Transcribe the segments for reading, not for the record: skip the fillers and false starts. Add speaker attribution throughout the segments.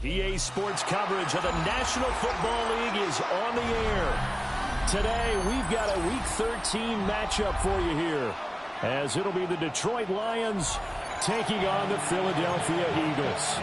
Speaker 1: EA Sports coverage of the National Football League is on the air. Today, we've got a Week 13 matchup for you here, as it'll be the Detroit Lions taking on the Philadelphia Eagles.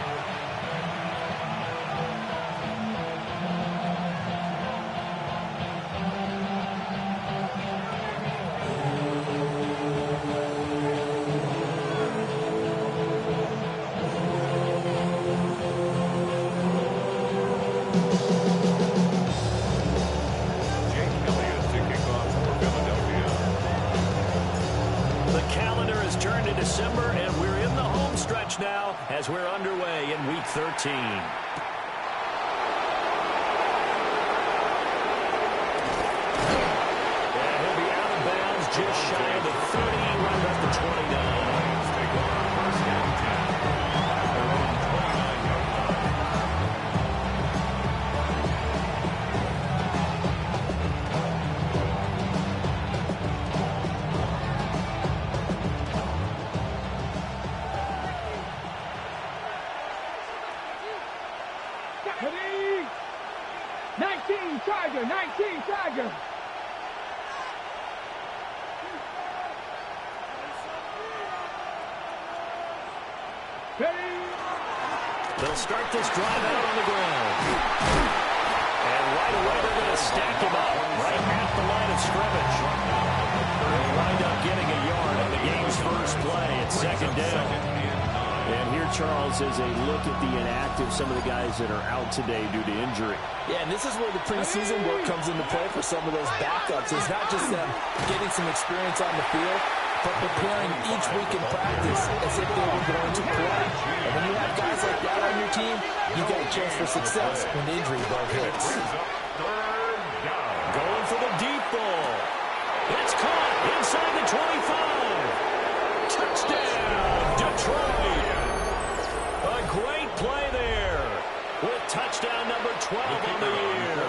Speaker 2: December, and we're in the home stretch now as we're underway in Week 13. And he'll be out of bounds just shy of the 30, right at the 29. They'll start this drive out on the ground. And right away they're going to stack him up right at the line of scrimmage. They'll wind up getting a yard on the game's first play at second down.
Speaker 1: And here, Charles, is a look at the inactive, some of the guys that are out today due to injury.
Speaker 3: Yeah, and this is where the preseason work comes into play for some of those backups. It's not just them getting some experience on the field, but preparing each week in practice as if they were going to play. And when you have guys like that on your team, you get a chance for success when the injury bug hits.
Speaker 2: Going for the deep ball. It's caught inside the 25. Touchdown, Detroit. A great play there with touchdown number 12 on the year.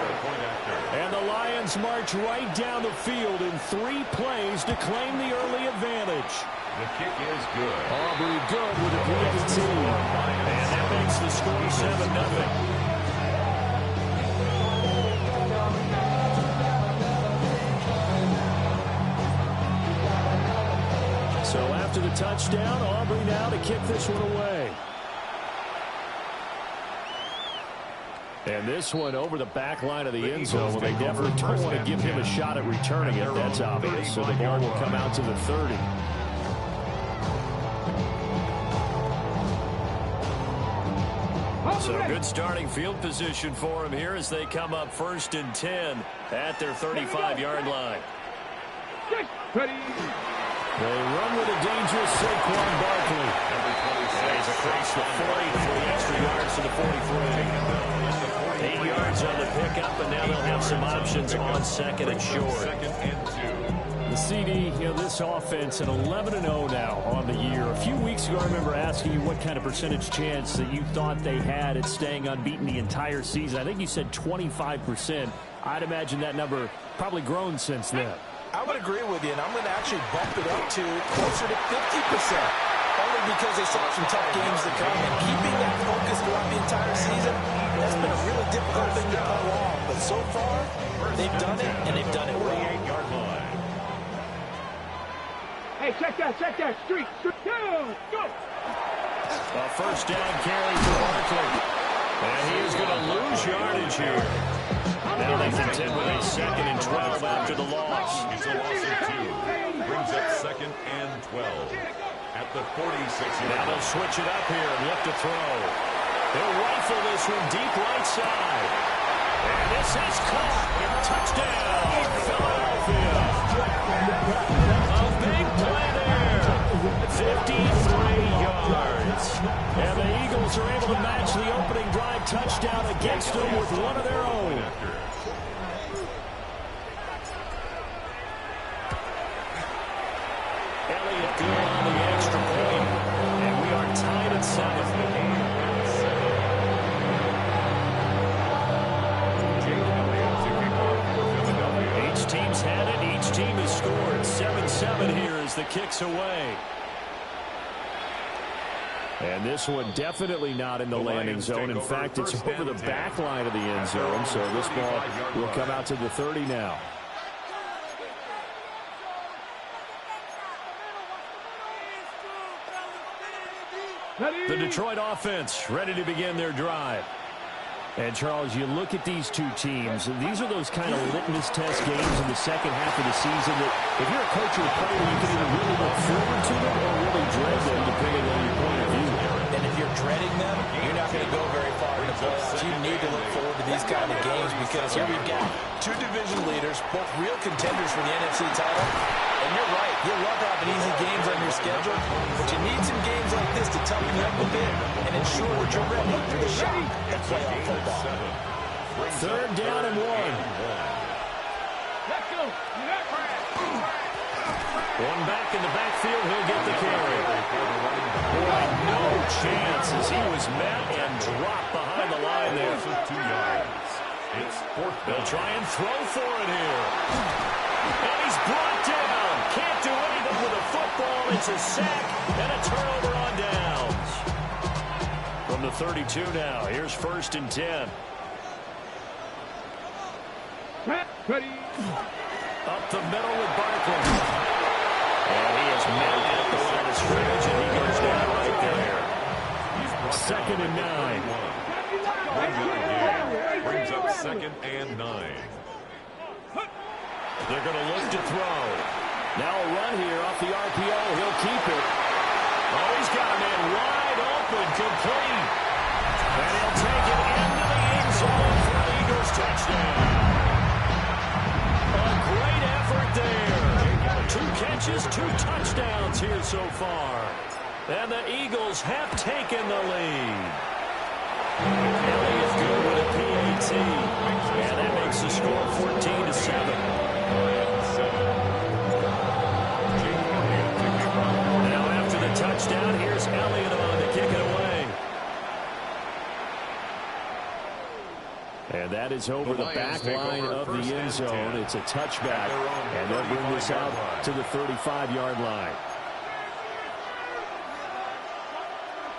Speaker 2: And the Lions march right down the field in 3 plays to claim the early advantage.
Speaker 4: The kick is good.
Speaker 1: Aubrey good with a PAT.
Speaker 2: And that makes the score 7-0.
Speaker 1: So after the touchdown, Aubrey now to kick this one away. And this one over the back line of the end zone. Well, they definitely don't want to give him a shot at returning it. That's obvious. So the ball will come out to the 30.
Speaker 2: So good starting field position for him here as they come up 1st and 10 at their 35-yard line.
Speaker 1: They run with a dangerous Saquon Barkley.
Speaker 2: He's across the 40, 3 extra yards to the 43. 8 yards on the pickup, and now they'll have some options on 2nd and short.
Speaker 1: The CD, this offense at 11-0 now on the year. A few weeks ago, I remember asking you what kind of percentage chance that you thought they had at staying unbeaten the entire season. I think you said 25%. I'd imagine that number probably grown since then.
Speaker 3: I would agree with you, and I'm going to actually bump it up to closer to 50%, only because they saw some tough games to come. And keeping that focus throughout the entire season, that's been a really difficult thing to pull off. But so far, they've done it, and they've done it well.
Speaker 5: Hey, check that, street, down, go!
Speaker 2: A first down carry for Barkley. And he is going to lose yardage here. Now they contend with a 2nd and 12 after the loss.
Speaker 4: It's a loss of 2. Brings up 2nd and 12 at the 46-yard.
Speaker 2: Now they'll switch it up here and look to throw. They'll rifle this one deep right side. And this is caught. Touchdown, Philadelphia. A big play there. 53 yards.
Speaker 1: And the Eagles are able to match the opening drive touchdown against them with one of their own.
Speaker 2: Elliott good on the extra point. And we are tied at 7. Each team's had it. Each team has scored. 7-7 here as the kick's away.
Speaker 1: And this one definitely not in the landing zone. In fact, it's over the back line of the end zone. So this ball will come out to the 30 now. The Detroit offense ready to begin their drive. And, Charles, you look at these two teams, these are those kind of litmus test games in the second half of the season that if you're a coach or a player, you can either really look forward to them or really dread them, depending on your point of view.
Speaker 3: And if you're dreading them, you're not going to go very far in the playoffs. You need to look forward to these kind of games because here we've got two division leaders, both real contenders for the NFC title. And you're right, you'll love having easy games on your schedule, but you need some games like this to toughen you up a bit and ensure that you're ready for the shock of playoff football.
Speaker 1: Third down and 1.
Speaker 5: Let's go.
Speaker 1: One back in the backfield, he'll get the carry. Boy, no chance as he was met and dropped behind the line there.
Speaker 4: 2 yards. It's fourth down.
Speaker 1: They'll try and throw for it here. And he's brought down. Can't do anything with a football. It's a sack and a turnover on downs. From the 32 now, here's 1st and 10.
Speaker 5: Ready.
Speaker 1: Up the middle with Barkley. And he is met at the line of scrimmage, and he goes down right there. 2nd and 9.
Speaker 4: Brings up 2nd and 9.
Speaker 1: They're going to look to throw. Now a run here off the RPO. He'll keep it. Oh, he's got a man wide open, complete. And he'll take it into the end zone for an Eagles touchdown. A great effort there. 2 catches, 2 touchdowns here so far. And the Eagles have taken the lead. Elliott good with a PAT. And that makes the score 14-7. Now after the touchdown, here's Elliott on to kick it away. And that is over the back line of the end zone. It's a touchback, and they'll bring this out to the 35-yard line.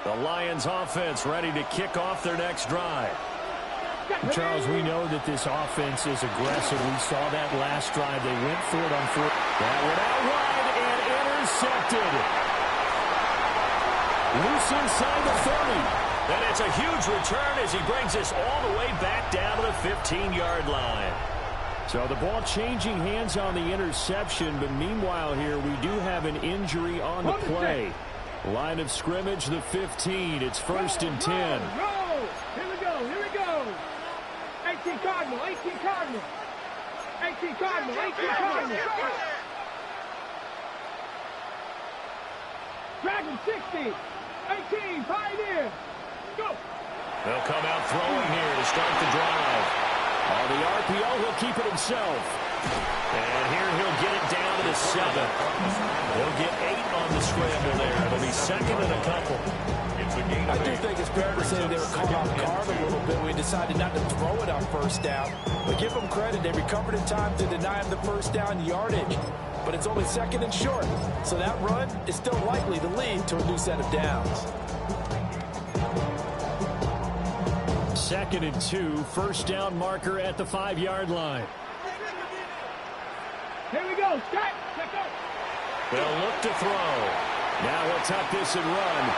Speaker 1: The Lions offense ready to kick off their next drive. Charles, we know that this offense is aggressive. We saw that last drive. They went for it on 4th. That went out wide and intercepted. Loose inside the 30. And it's a huge return as he brings us all the way back down to the 15-yard line. So the ball changing hands on the interception, but meanwhile here we do have an injury on the play. Line of scrimmage, the 15. It's 1st and 10.
Speaker 5: Roll. Here we go. 18 Cardinal. 18 Cardinal. Dragon 60. 18 Pioneer. Go.
Speaker 1: They'll come out throwing here to start the drive. On the RPO, he'll keep it himself. And here he'll get it down to the 7. He'll get 8 on the scramble there. It'll be 2nd and a couple.
Speaker 3: I do think it's fair to say they were caught off guard a little bit. We decided not to throw it on 1st down. But give them credit. They recovered in time to deny him the 1st down yardage. But it's only 2nd and short. So that run is still likely to lead to a new set of downs.
Speaker 1: 2nd and 2, 1st down marker at the 5-yard line.
Speaker 5: Here we go. Check out.
Speaker 1: They'll look to throw. Now he'll tuck this and run.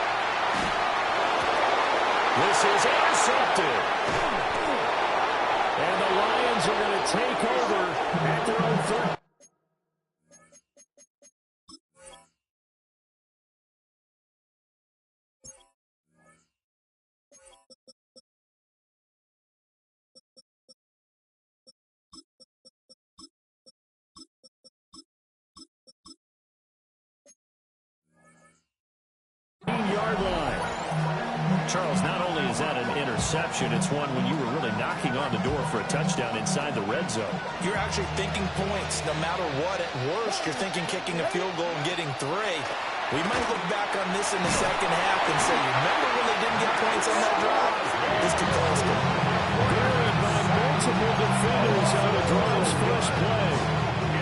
Speaker 1: This is intercepted. And the Lions are going to take over at their own 30. Yard line. Charles, not only is that an interception, it's one when you were really knocking on the door for a touchdown inside the red zone.
Speaker 3: You're actually thinking points no matter what. At worst, you're thinking kicking a field goal and getting 3. We might look back on this in the second half and say, remember when they didn't get points on that drive? This could cost them.
Speaker 1: Buried by multiple defenders on the drive's first play.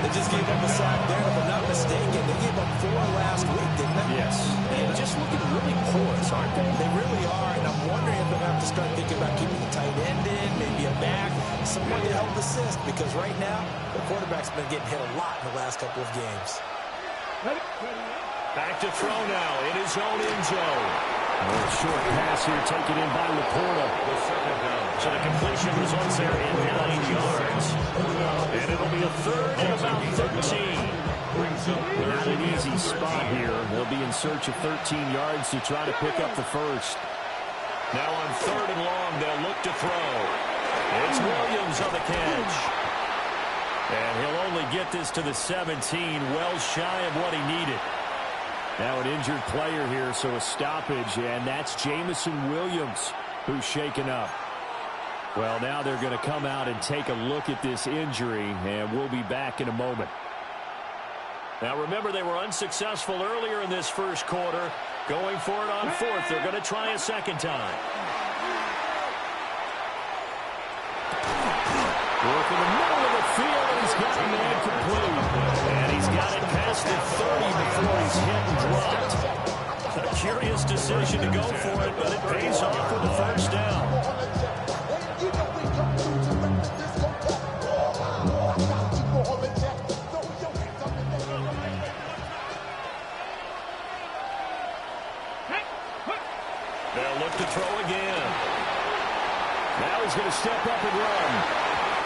Speaker 3: They just gave up a sack there. If I'm not mistaken, they gave up 4 last week, didn't they?
Speaker 1: Yes.
Speaker 3: And just looking really porous, aren't they? They really are, and I'm wondering if they'll have to start thinking about keeping the tight end in, maybe a back, someone to help assist, because right now, the quarterback's been getting hit a lot in the last couple of games.
Speaker 2: Back to throw now in his own end zone.
Speaker 1: A short pass here taken in by Laporta.
Speaker 2: So the completion results there in 9 yards. And it'll be a third and about 13.
Speaker 1: Not an easy spot here. They'll be in search of 13 yards to try to pick up the first.
Speaker 2: Now on 3rd and long, they'll look to throw. It's Williams on the catch. And he'll only get this to the 17, well shy of what he needed.
Speaker 1: Now an injured player here, so a stoppage, and that's Jameson Williams who's shaken up. Well, now they're going to come out and take a look at this injury, and we'll be back in a moment.
Speaker 2: Now remember, they were unsuccessful earlier in this first quarter. Going for it on 4th. They're going to try a second time.
Speaker 1: Work in the middle of the field, and he's got a man complete.
Speaker 2: And he's got it past the 30 before he's hit and dropped. A curious decision to go for it, but it pays off with the first down. They'll look to throw again.
Speaker 1: Now he's going to step up and run.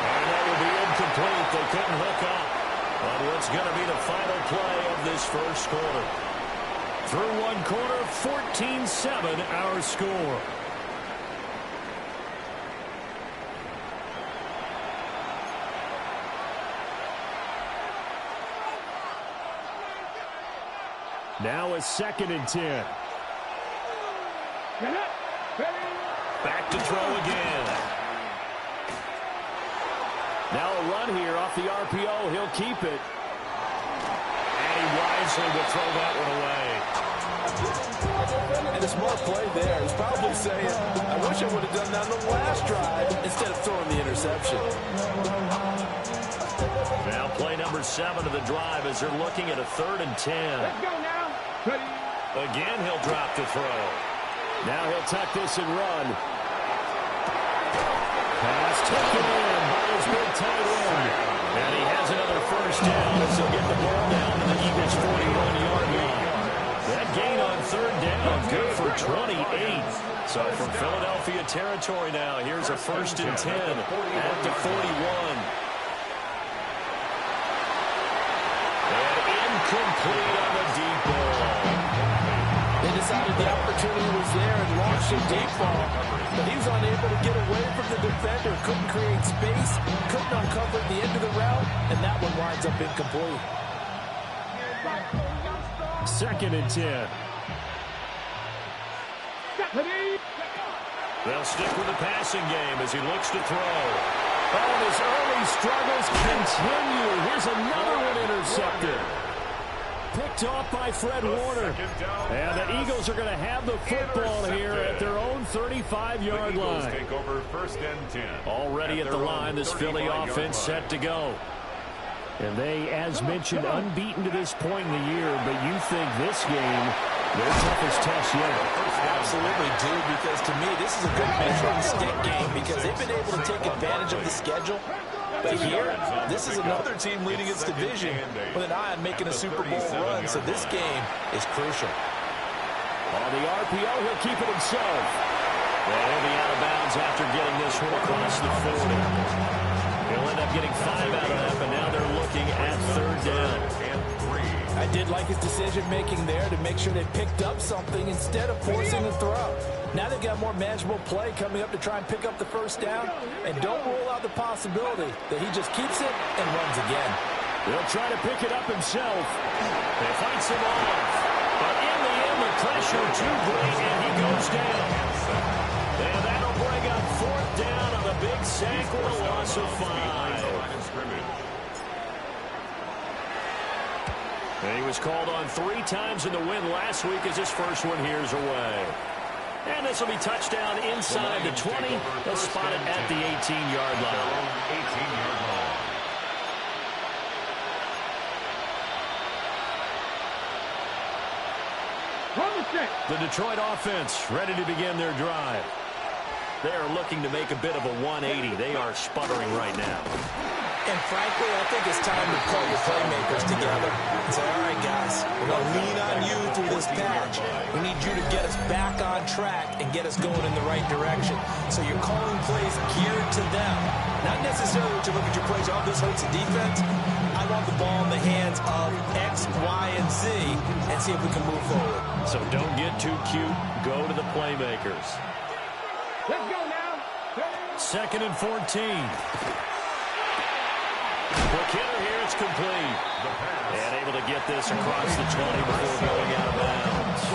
Speaker 2: And that will be incomplete. They couldn't hook up on what's going to be the final play of this first quarter. Through one quarter, 14-7 our score.
Speaker 1: Now a 2nd and 10.
Speaker 2: Back to throw again.
Speaker 1: Now a run here off the RPO. He'll keep it.
Speaker 2: And he wisely will throw that one away.
Speaker 3: And a smart play there. He's probably saying, I wish I would have done that on the last drive instead of throwing the interception.
Speaker 2: Now play number 7 of the drive as they're looking at a 3rd and 10.
Speaker 5: Let's go now. Ready.
Speaker 2: Again, he'll drop the throw.
Speaker 1: Now he'll tuck this and run. Pass taken in by his big tight end.
Speaker 2: And he has another first down as he'll get the ball down to the Eagles' 41-yard line. That gain on 3rd down, good for 28. So from Philadelphia territory now, here's a 1st and 10 at the 41. And incomplete on the deep ball.
Speaker 3: They decided the opportunity was there and launched a deep ball, but he was unable to get away from the defender, couldn't create space, couldn't uncover the end of the route, and that one winds up incomplete.
Speaker 1: 2nd and 10.
Speaker 2: They'll stick with the passing game as he looks to throw.
Speaker 1: Oh, his early struggles continue. Here's another one intercepted. Picked off by Fred Warner. And the Eagles are going to have the football here at their own 35-yard line.
Speaker 4: Take over 1st and 10.
Speaker 2: Already at the line, this Philly offense set to go.
Speaker 1: And they, as mentioned, unbeaten to this point in the year, but you think this game, their toughest test yet.
Speaker 3: Absolutely do, because to me, this is a good measuring stick game because they've been able to take advantage of the schedule. But here, this is another team leading its division with an eye on making a Super Bowl run, so this game is crucial.
Speaker 1: On the RPO, he'll keep it himself.
Speaker 2: Well, he'll be out of bounds after getting this one across the 40. He'll end up getting 5 out of that, but now they're looking at 3rd down.
Speaker 3: I did like his decision-making there to make sure they picked up something instead of forcing the throw. Now they've got more manageable play coming up to try and pick up the first down, and don't rule out the possibility that he just keeps it and runs again.
Speaker 1: He'll try to pick it up himself.
Speaker 2: They fights him off, but in the end, the pressure too great, and he goes down. And that'll bring up 4th down on a big sack with a loss of 5. And he was called on 3 times in the win last week as his first one here's away. And this will be touchdown inside the 20. They'll spot it at the 18-yard line.
Speaker 1: The Detroit offense ready to begin their drive. They are looking to make a bit of a 180. They are sputtering right now.
Speaker 3: And frankly, I think it's time to call your playmakers together and say, all right, guys, we're going to lean on you through this patch. We need you to get us back on track and get us going in the right direction. So you're calling plays geared to them. Not necessarily what you look at your plays, oh, this hurts the defense. I want the ball in the hands of X, Y, and Z and see if we can move forward.
Speaker 1: So don't get too cute. Go to the playmakers.
Speaker 5: Let's go now.
Speaker 1: 2nd and 14. Quick hitter here. It's complete. And able to get this across the 20 before going out of bounds.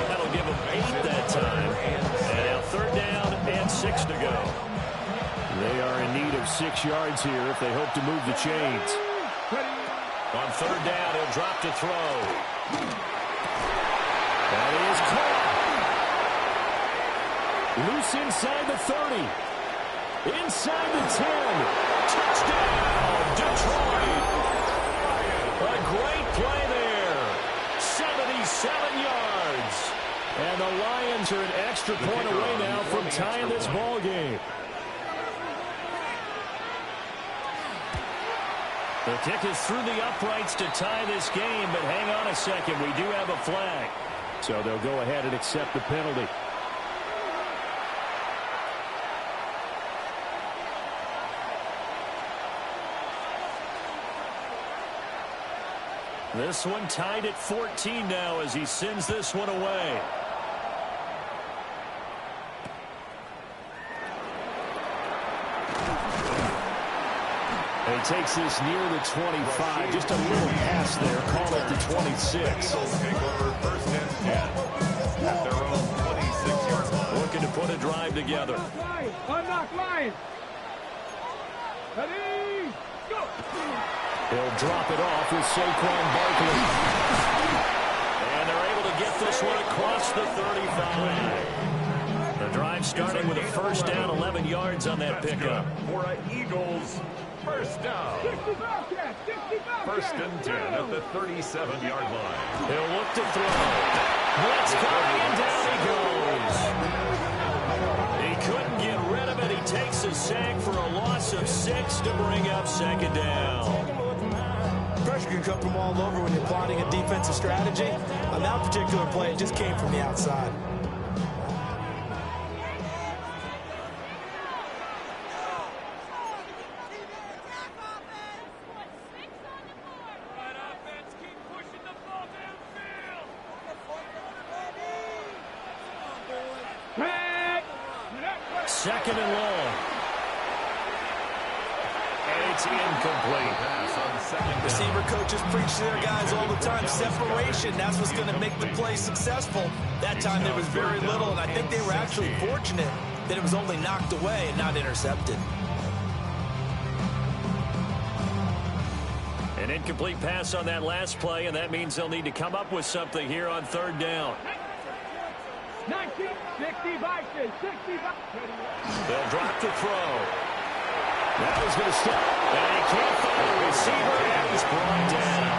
Speaker 1: That'll give them 8 that time. And now 3rd down and 6 to go. They are in need of 6 yards here if they hope to move the chains. On 3rd down, he'll drop to throw. That is caught. Loose inside the 30. Inside the 10. Touchdown, Detroit. A great play there. 77 yards. And the Lions are an extra point away now from tying this ball game. The kick is through the uprights to tie this game, but hang on a second. We do have a flag. So they'll go ahead and accept the penalty. This one tied at 14 now as he sends this one away. He takes this near the 25. Just a little pass there. Call it the 26.
Speaker 4: Take over 1st and 10 at their own 26-yard line.
Speaker 1: Looking to put a drive together.
Speaker 5: Unlock Lions. Ready, go.
Speaker 1: He'll drop it off with Saquon Barkley. And they're able to get this one across the 35. The drive starting with a 1st down, 11 yards on that pickup.
Speaker 4: For an Eagles 1st down. 1st and 10 at the 37-yard line.
Speaker 1: He'll look to throw. Blitz coming and down he goes. He couldn't get rid of it. He takes a sack for a loss of 6 to bring up 2nd down.
Speaker 3: Pressure can come from all over when you're plotting a defensive strategy. On that particular play, it just came from the outside.
Speaker 1: Second and long. And it's incomplete.
Speaker 3: Receiver coaches preach to their guys all the time. Separation, that's what's going to make the play successful. That time there was very little, and I think they were actually fortunate that it was only knocked away and not intercepted.
Speaker 1: An incomplete pass on that last play, and that means they'll need to come up with something here on 3rd down.
Speaker 5: 19, 60 Vikings, 60 Vikings.
Speaker 1: They'll drop to throw. Now he's going to step, and he can't find a receiver, and he's brought down.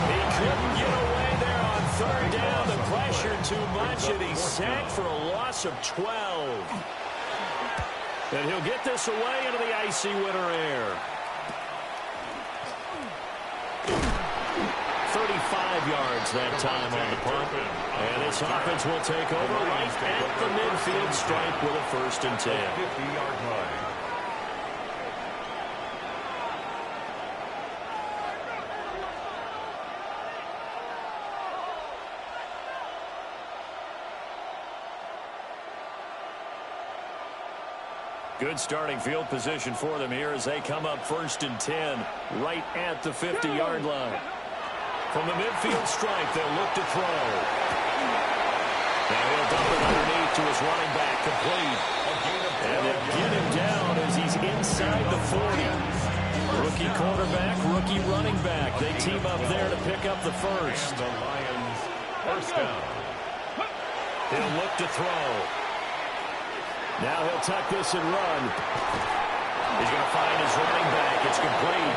Speaker 1: He couldn't get away there on 3rd down. The pressure too much, and he's sacked for a loss of 12. And he'll get this away into the icy winter air. 35 yards that time on the punt. And this offense will take over right at the midfield stripe with a 1st and 10.
Speaker 4: 50-yard line.
Speaker 1: Good starting field position for them here as they come up 1st and 10 right at the 50-yard line. From the midfield stripe, they'll look to throw. Now he'll dump it underneath to his running back, complete. And they'll get him down as he's inside the 40. Rookie quarterback, rookie running back. They team up there to pick up the 1st.
Speaker 4: The Lions 1st down.
Speaker 1: He'll look to throw. Now he'll tuck this and run. He's going to find his running back. It's complete.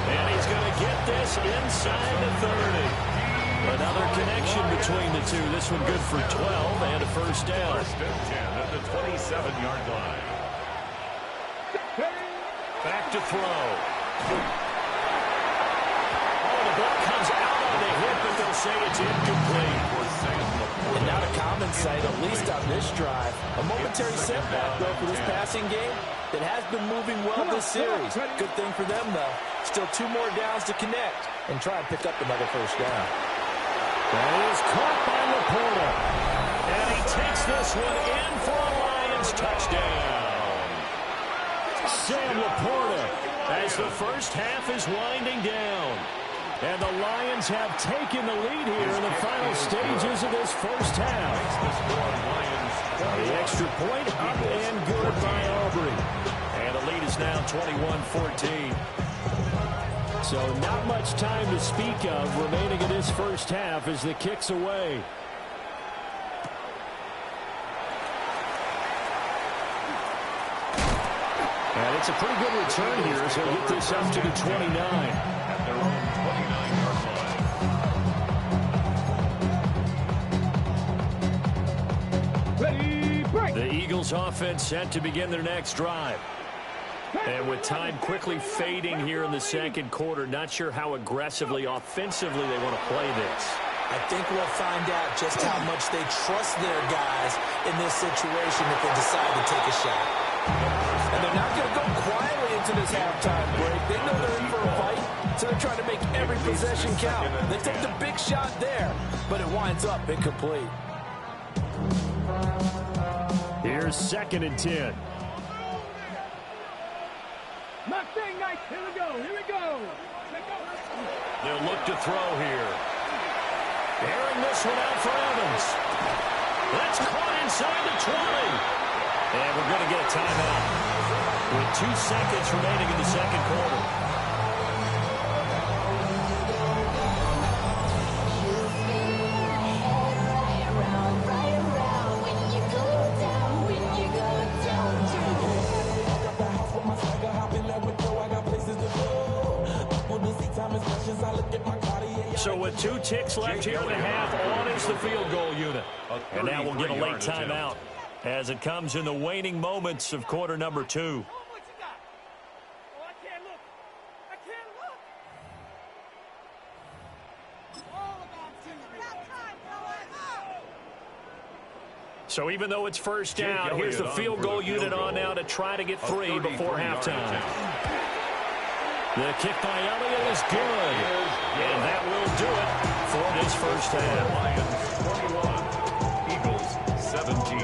Speaker 1: And he's going to get this inside the 30. Another connection between the two. This one good for 12 and a first down.
Speaker 4: First and 10 at the 27-yard line.
Speaker 1: Back to throw. Oh, the ball comes out on the hip, but they'll say it's incomplete.
Speaker 3: And not a common sight, at least on this drive. A momentary setback, though, for this passing game that has been moving well this series. Good thing for them, though. Still 2 more downs to connect and try and pick up another first down.
Speaker 1: That is caught by Laporta. And he takes this one in for a Lions touchdown. Sam Laporta as the first half is winding down. And the Lions have taken the lead here in the final stages of this first half. The extra point up and good by Aubrey. And the lead is now 21-14. So not much time to speak of remaining in this first half as the kick's away. And it's a pretty good return here as they'll get this up to the 29.
Speaker 4: At their own 29-yard line.
Speaker 5: Ready, break.
Speaker 1: The Eagles offense set to begin their next drive. And with time quickly fading here in the second quarter, not sure how aggressively, offensively they want to play this.
Speaker 3: I think we'll find out just how much they trust their guys in this situation if they decide to take a shot. And they're not going to go quietly into this halftime break. They know they're in for a fight, so they're trying to make every possession count. They took the big shot there, but it winds up incomplete.
Speaker 1: Here's 2nd and 10.
Speaker 5: Mustang night. Here we go. Here we go.
Speaker 1: They'll look to throw here. Airing this one out for Evans. That's caught inside the 20. And we're going to get a timeout with 2 seconds remaining in the second quarter. So with 2 ticks left here in the half, on is the field goal unit. And now we'll get a late timeout as it comes in the waning moments of quarter number 2. So even though it's first down, here's the field goal unit on now to try to get 3 before halftime. The kick by Elliott is good. And that will do it for this first half.
Speaker 4: Lions 21, Eagles 17.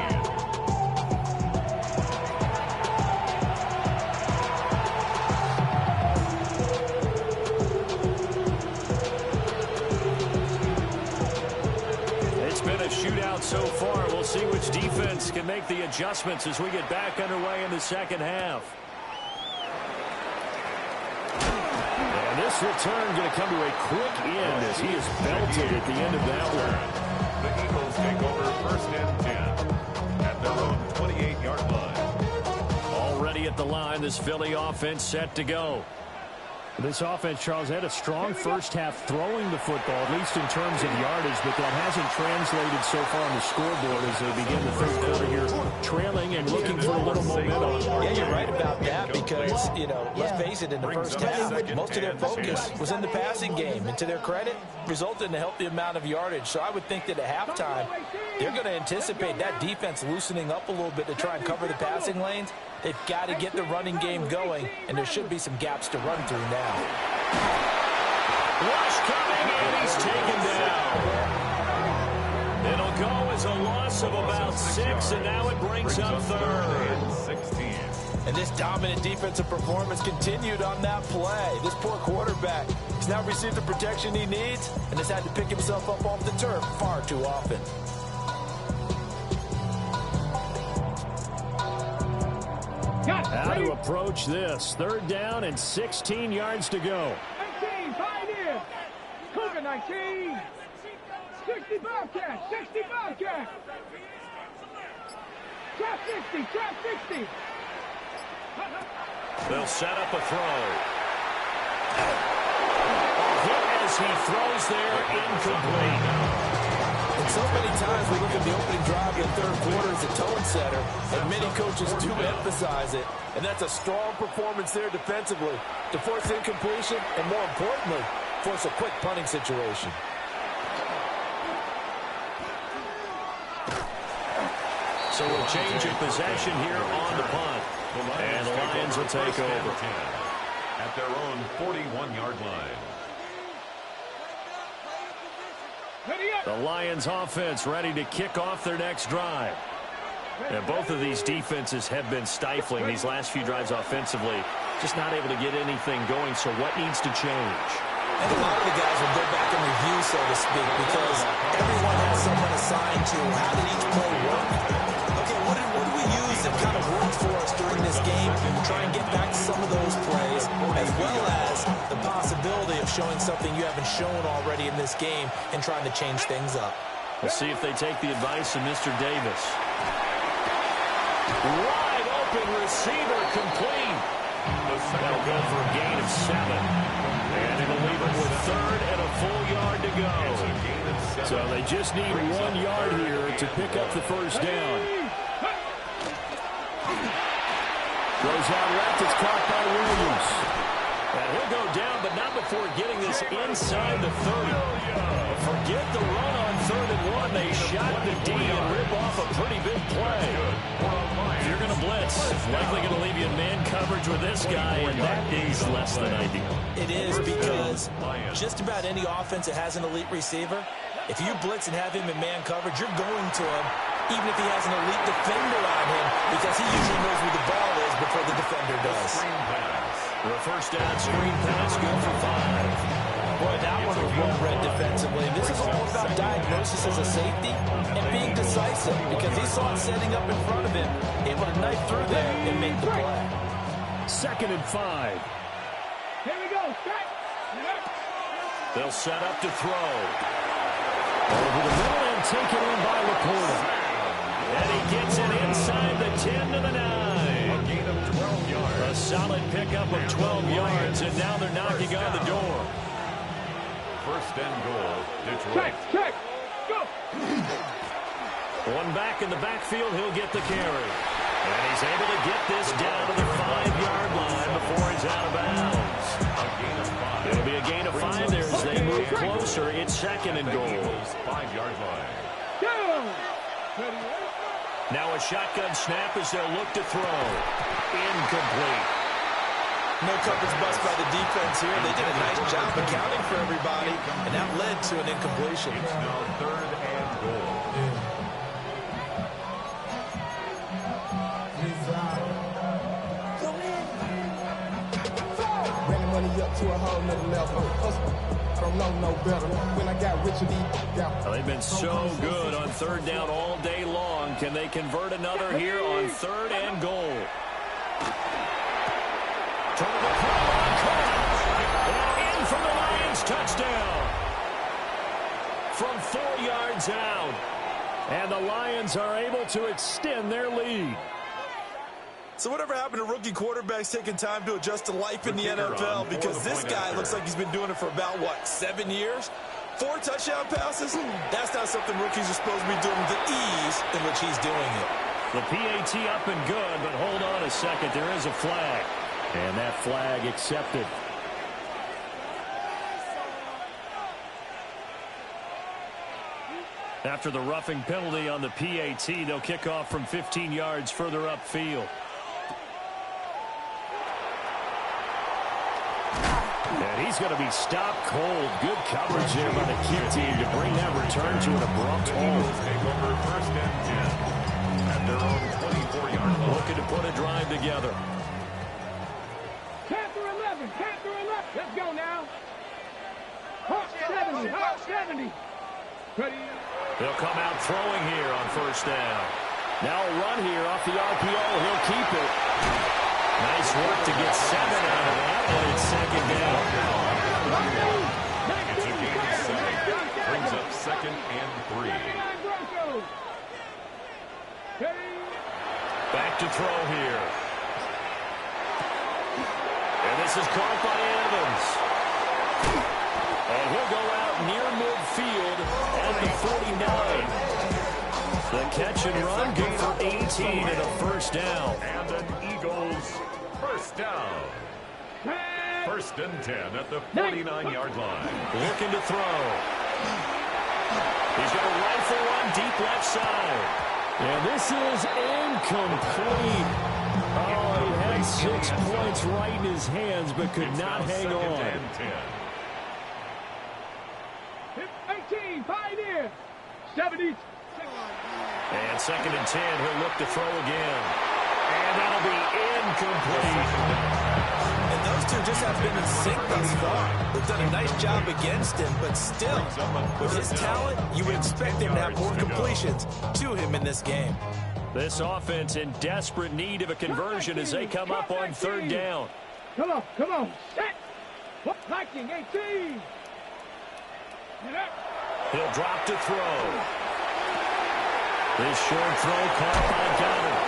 Speaker 1: It's been a shootout so far. We'll see which defense can make the adjustments as we get back underway in the second half. This return going to come to a quick end as he is belted at the end of that one.
Speaker 4: The Eagles take over 1st and 10 at their own 28-yard line.
Speaker 1: Already at the line, this Philly offense set to go. This offense, Charles, had a strong first half throwing the football, at least in terms of yardage, but that hasn't translated so far on the scoreboard as they begin the third quarter here, trailing and looking for a little momentum.
Speaker 3: Yeah, you're right about that because, you know, let's face it, in the first half, most of their focus was in the passing game. And to their credit, resulted in a healthy amount of yardage. So I would think that at halftime, they're going to anticipate that defense loosening up a little bit to try and cover the passing lanes. They've got to get the running game going, and there should be some gaps to run through now.
Speaker 1: Rush coming, and he's taken down. It'll go as a loss of about 6, and now it brings up 3rd.
Speaker 4: 16.
Speaker 3: And this dominant defensive performance continued on that play. This poor quarterback has now received the protection he needs and has had to pick himself up off the turf far too often.
Speaker 1: How to approach this. 3rd down and 16 yards to go.
Speaker 5: 19, Pioneer. Cougar 19. 60 Bobcat, 60 Bobcat. Trap 60, trap 60.
Speaker 1: They'll set up a throw. Hit Davis, he throws there, incomplete.
Speaker 3: And so many times we look at the opening drive in the third quarter as a tone setter, and many coaches do emphasize it. And that's a strong performance there defensively to force incompletion and, more importantly, force a quick punting situation.
Speaker 1: So we'll change of possession here on the punt. And the Lions will take over.
Speaker 4: At their own 41-yard line.
Speaker 1: The Lions offense ready to kick off their next drive. And both of these defenses have been stifling these last few drives offensively. Just not able to get anything going, so what needs to change?
Speaker 3: And a lot of the guys will go back and review, so to speak, because everyone has someone assigned to how did each play work. Okay, what did we use that kind of worked for us during this game? Try and get back to some of those plays, as well as the possibility of showing something you haven't shown already in this game and trying to change things up.
Speaker 1: We'll see if they take the advice of Mr. Davis. Wide open receiver complete. That'll go for a gain of 7. And it'll leave them with third and a full yard to go. So they just need 1 yard here to pick up the first down. Goes out left. It's caught by Williams. And he'll go down, but not before getting this inside the 30. Forget the run on 3rd and 1. They shot the D and rip off a pretty big play. If you're going to blitz, likely going to leave you in man coverage with this guy, and that is less than ideal.
Speaker 3: It is, because just about any offense that has an elite receiver, if you blitz and have him in man coverage, you're going to him, even if he has an elite defender on him, because he usually knows where the ball is before the defender does.
Speaker 1: The first down screen pass, good for 5.
Speaker 3: Boy, that one was well read defensively. And this is all about diagnosis as a safety and being decisive, because he saw it setting up in front of him, able to knife through there and make the play.
Speaker 1: 2nd and 5.
Speaker 5: Here we go.
Speaker 1: They'll set up to throw. Over the middle and taken in by Laporta. And he gets it inside the 10 to the 9.
Speaker 4: A gain of 12 yards.
Speaker 1: A solid pickup of 12 yards, and now they're knocking on the door.
Speaker 4: 1st and goal, Detroit.
Speaker 5: Check. Go.
Speaker 1: One back in the backfield, he'll get the carry. And he's able to get this down to the 5-yard line before he's out of bounds.
Speaker 4: A gain of 5.
Speaker 1: It'll be a gain of 5 there as they move closer. It's 2nd and goal.
Speaker 4: 5-yard line.
Speaker 5: Go.
Speaker 1: Now a shotgun snap as they'll look to throw. Incomplete.
Speaker 3: No coverage bust by the defense here. They did a nice job accounting for everybody, and that led to an incompletion.
Speaker 4: It's now 3rd and goal.
Speaker 6: Running money up to a whole nother level. I don't know no better. When I got rich and
Speaker 1: Well, they've been so good on 3rd down all day long. Can they convert another here on 3rd and goal? And in for the Lions, touchdown. From 4 yards out. And the Lions are able to extend their lead.
Speaker 3: So whatever happened to rookie quarterbacks taking time to adjust to life in the NFL? Because this guy looks like he's been doing it for about, 7 years? 4 touchdown passes? That's not something rookies are supposed to be doing with the ease in which he's doing it.
Speaker 1: The PAT up and good, but hold on a second. There is a flag. And that flag accepted. After the roughing penalty on the PAT, they'll kick off from 15 yards further upfield. And he's going to be stopped cold. Good coverage there by the kick team to bring that return to an abrupt halt.
Speaker 4: Take over 1st and 10 at their own 24-yard line.
Speaker 1: Looking to put a drive together.
Speaker 5: Panther 11. Let's go now. Hawk 70. Hawk 70. Ready.
Speaker 1: They'll come out throwing here on 1st down. Now a run here off the RPO. He'll keep it. Nice work to get 7 out of that, but it's 2nd down.
Speaker 4: It's a gain of 7. Brings up 2nd and 3.
Speaker 1: Back to throw here. And this is caught by Evans.
Speaker 2: And he'll go out near midfield at the 49. The catch and run, good for 18 and a first down.
Speaker 4: And an Eagles first down. First and 10 at the 49-yard line.
Speaker 2: Looking to throw. He's going to rifle one deep left side.
Speaker 1: And this is incomplete. Oh, he had 6 points right in his hands, but could not hang on.
Speaker 5: 18, Pioneer. 70.
Speaker 2: And second and 10, he'll look to throw again. And that'll be incomplete.
Speaker 3: And those two just have been in sync thus far. They've done a nice job against him, but still, with his talent, you would expect him to have more completions to him in this game.
Speaker 2: This offense in desperate need of a conversion as they come up on third down.
Speaker 5: Come on, set. Liking 18.
Speaker 2: He'll drop to throw. This short throw caught by Goddard.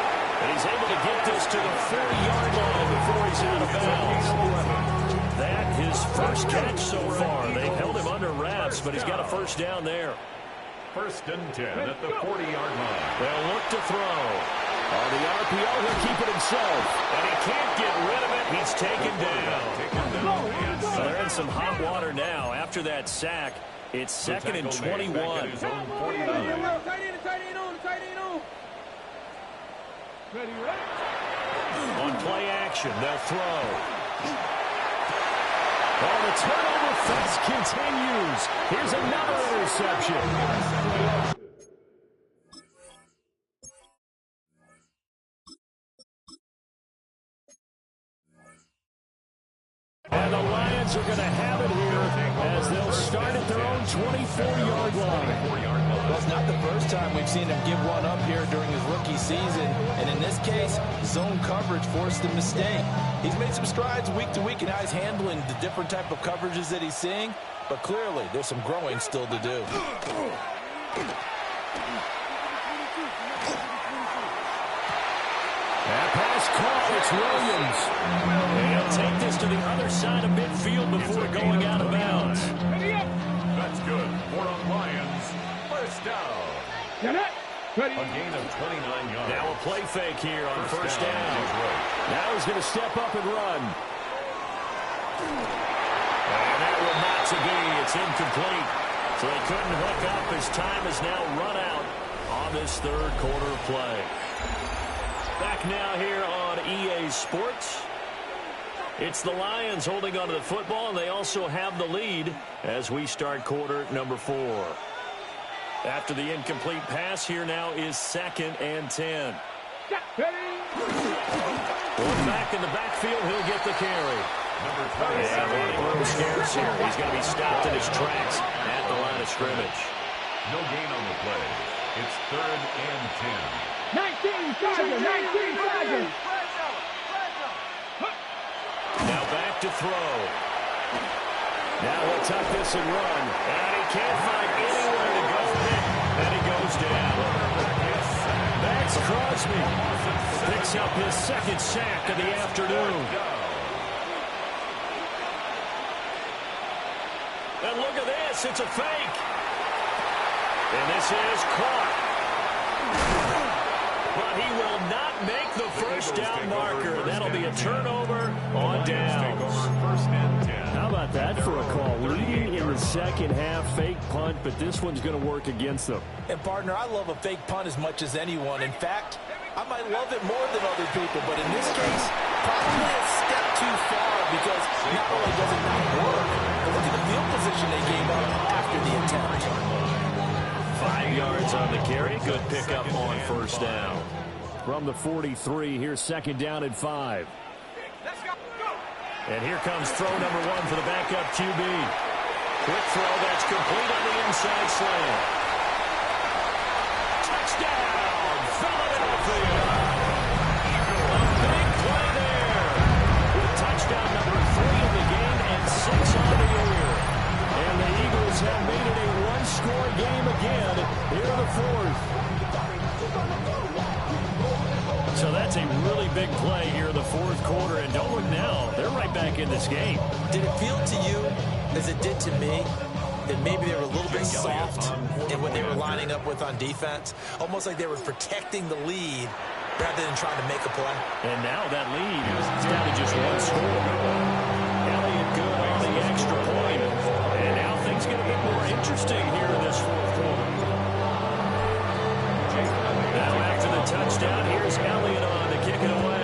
Speaker 2: And he's able to get this to the 40-yard line before he's out of bounds. That his first catch so far. They held him under wraps, but he's got a first down there.
Speaker 4: First and 10 at the 40-yard line.
Speaker 2: They'll look to throw. On the RPO, he'll keep it himself. And he can't get rid of it. He's taken down. So they're in some hot water now. After that sack, it's second and 21. On play action, they'll throw. Oh, the turnover fest continues. Here's another interception. And the Lions are going to have it here as they'll start at their own 24-yard line.
Speaker 3: Well, it's not the first time we've seen him give one up here during his rookie season. And in this case, zone coverage forced a mistake. He's made some strides week to week in how he's handling the different type of coverages that he's seeing. But clearly, there's some growing still to do.
Speaker 1: That pass caught. It's Williams.
Speaker 2: And he'll take this to the other side of midfield before going out of bounds.
Speaker 4: That's good for the Lions. First down. A gain of 29 yards.
Speaker 2: Now a play fake here on first down.
Speaker 1: Now he's going to step up and run.
Speaker 2: And that will not to be. It's incomplete. So they couldn't hook up. His time is now run out on this third quarter of play. Back now here on EA Sports. It's the Lions holding onto the football, and they also have the lead as we start quarter number 4. After the incomplete pass, here now is second and 10. One back in the backfield, he'll get the carry.
Speaker 4: Number 20.
Speaker 2: And running room scarce here. He's going to be stopped in his tracks at the line of scrimmage.
Speaker 4: No gain on the play. It's third and 10.
Speaker 5: 19 Tiger.
Speaker 2: Now back to throw. Now he'll tuck this and run. And he can't find anywhere to go. And he goes down. Max Crosby picks up his second sack of the afternoon. And look at this. It's a fake. And this is caught. But he will not make the first down marker. That'll be a turnover on downs.
Speaker 1: How about that for a call? Leading in the second half, fake punt, but this one's going to work against them.
Speaker 3: And, partner, I love a fake punt as much as anyone. In fact, I might love it more than other people, but in this case, probably a step too far because not only does it not work, but look at the field position they gave up after the attempt.
Speaker 2: 5 yards on the carry. Good pickup on first down.
Speaker 1: From the 43, here's second down and 5.
Speaker 2: And here comes throw number 1 for the backup QB. Quick throw that's complete on the inside slant. Touchdown, Philadelphia. A big play there. With touchdown number 3 in the game and 6 on the year.
Speaker 1: And the Eagles have made it a one-score game again here in the fourth.
Speaker 2: So that's a really big play here in the fourth quarter. And don't look now, they're right back in this game.
Speaker 3: Did it feel to you as it did to me, that maybe they were a little bit soft in what they were lining up with on defense. Almost like they were protecting the lead rather than trying to make a play.
Speaker 1: And now that lead is down to just one score. Elliott good on the extra point. And now things get a bit more interesting here in this fourth quarter. Now after the touchdown, here's Elliott on to kick it away.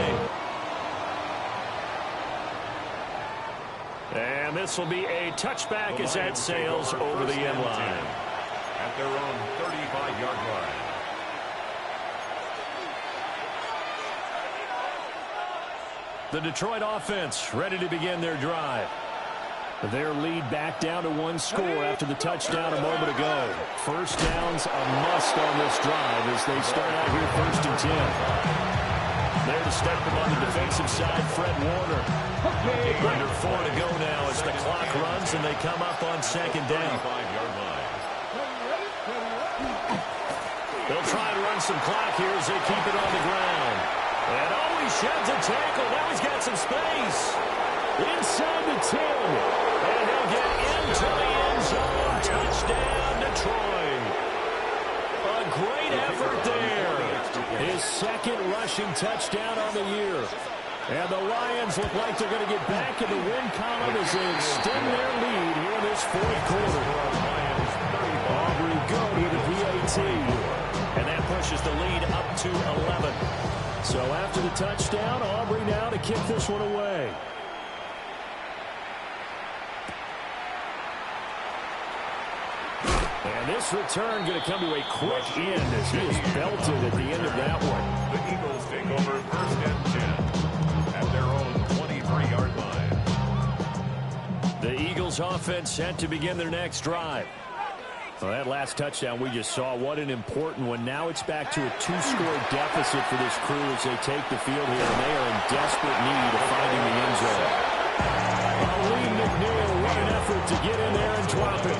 Speaker 1: And this will be a touchback as that sails over the end line.
Speaker 4: At their own 35-yard line.
Speaker 1: The Detroit offense ready to begin their drive. Their lead back down to one score after the touchdown a moment ago. First down's a must on this drive as they start out here 1st and 10. There to step them on the defensive side, Fred Warner. Under 4 to go now as the clock runs and they come up on 2nd down. They'll try and run some clock here as they keep it on the ground. And he sheds a tackle. Now he's got some space. Inside the 10. And he'll get into the end zone. Touchdown, Detroit. A great effort there. His 2nd rushing touchdown on the year. And the Lions look like they're going to get back in the win column as they extend their lead here in this 4th quarter. Aubrey good with a PAT. And that pushes the lead up to 11. So after the touchdown, Aubrey now to kick this one away. And this return going to come to a quick end as he is belted at the end of that one.
Speaker 4: The Eagles take over 1st and 10 at their own 23-yard line.
Speaker 1: The Eagles offense set to begin their next drive. Well, that last touchdown we just saw, what an important one. Now it's back to a 2-score deficit for this crew as they take the field here, and they are in desperate need of finding the end zone. Lee McNeil, what an effort to get in there and drop it.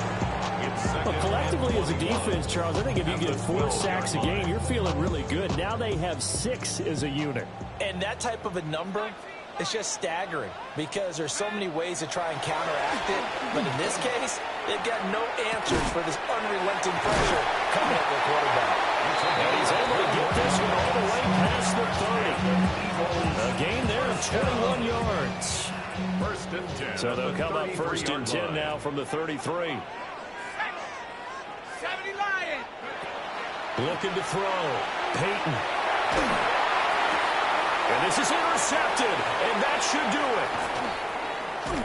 Speaker 1: Well, collectively as a defense, Charles, I think if you get 4 sacks a game, you're feeling really good. Now they have 6 as a unit.
Speaker 3: And that type of a number, it's just staggering because there's so many ways to try and counteract it. But in this case, they've got no answers for this unrelenting pressure coming at their quarterback.
Speaker 1: And he's able to get this one all the way past the 30. A gain there of 21 yards.
Speaker 4: 1st and 10.
Speaker 1: So they'll come up 1st and 10 now from the 33.
Speaker 5: 70 Lions.
Speaker 1: Looking to throw. Peyton. And this is intercepted, and that should do it.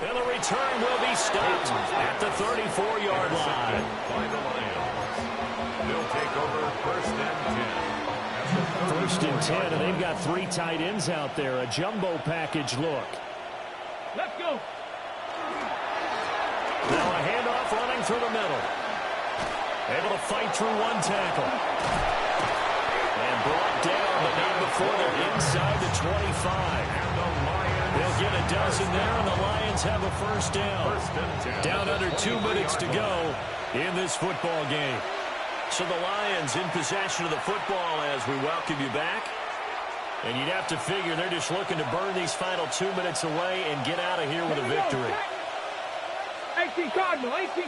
Speaker 1: And the return will be stopped at the 34-yard line.
Speaker 4: By the Lions. They'll take over 1st and 10.
Speaker 1: 1st and 10, and they've got 3 tight ends out there. A jumbo package look.
Speaker 5: Let's go.
Speaker 1: Now a handoff running through the middle. Able to fight through one tackle. And brought down, but not before they're inside the 25. They'll get a dozen there, and the Lions have a 1st down. Down under 2 minutes to go in this football game. So the Lions in possession of the football as we welcome you back. And you'd have to figure they're just looking to burn these final 2 minutes away and get out of here with a victory.
Speaker 5: 18 Cardinal, 18.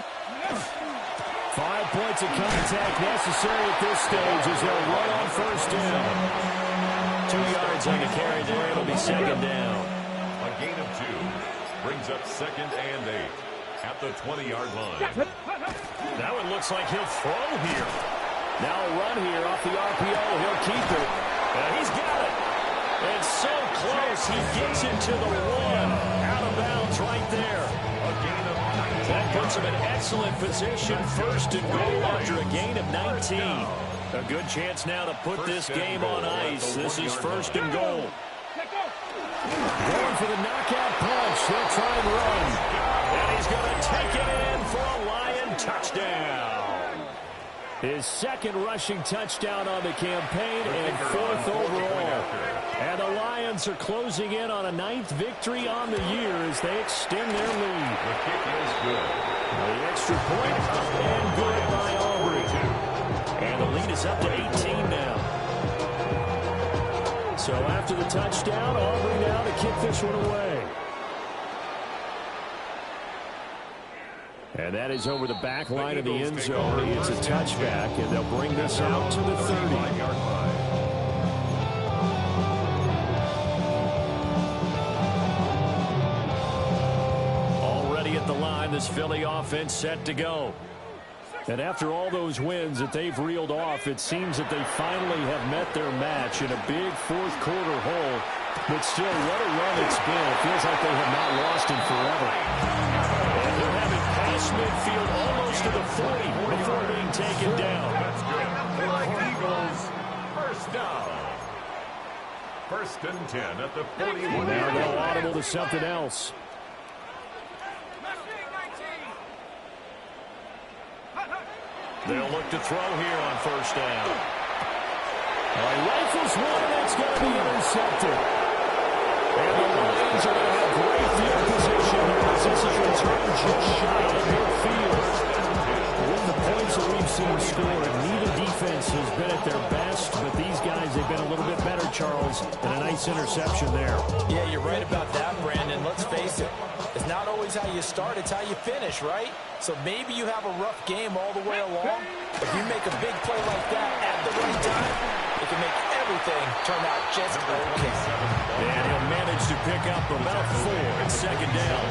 Speaker 1: 5 points of contact necessary at this stage as they'll run on 1st down. 2 yards on the carry there. It'll be 2nd down.
Speaker 4: A gain of 2 brings up 2nd and 8 at the 20-yard line.
Speaker 1: Now it looks like he'll throw here. Now a run here off the RPO. He'll keep it. And he's got it. And so close. He gets into the 1. Out of bounds right there.
Speaker 4: A gain of 19.
Speaker 1: That puts him in excellent position. 1st and goal after a gain of 19. A good chance now to put this game on ice. This is 1st and goal. Going for the knockout punch. They'll try and run. And he's going to take it in for a Lion touchdown. His 2nd rushing touchdown on the campaign and 4th overall. And the Lions are closing in on a 9th victory on the year as they extend their lead.
Speaker 4: The kick is good.
Speaker 1: The extra point and good by Aubrey. And the lead is up to 18 now. So after the touchdown, Aubrey now to kick this one away. And that is over the back line of the end zone. It's a touchback, and they'll bring this out to the 30. Already at the line, this Philly offense set to go. And after all those wins that they've reeled off, it seems that they finally have met their match in a big fourth-quarter hole. But still, what a run it's been. It feels like they have not lost in forever. And they'll have it past midfield almost to the 40 before being taken down.
Speaker 4: That's good. For Eagles, first down. First and 10 at the 41.
Speaker 1: Now they'll audible to something else.
Speaker 2: They'll look to throw here on first down.
Speaker 1: Rifles one, that's going to be intercepted. And the Lions are going to have great field position as this is returned just shy of midfield. With the points that we've seen scored, neither defense has been at their best, but these guys have been a little bit better, Charles, and a nice interception there.
Speaker 3: Yeah, you're right about that, Brandon. Let's face it. It's not always how you start, it's how you finish, right? So maybe you have a rough game all the way along. If you make a big play like that at the right time, it can make everything turn out just okay.
Speaker 2: And he'll manage to pick up about 4 at second down.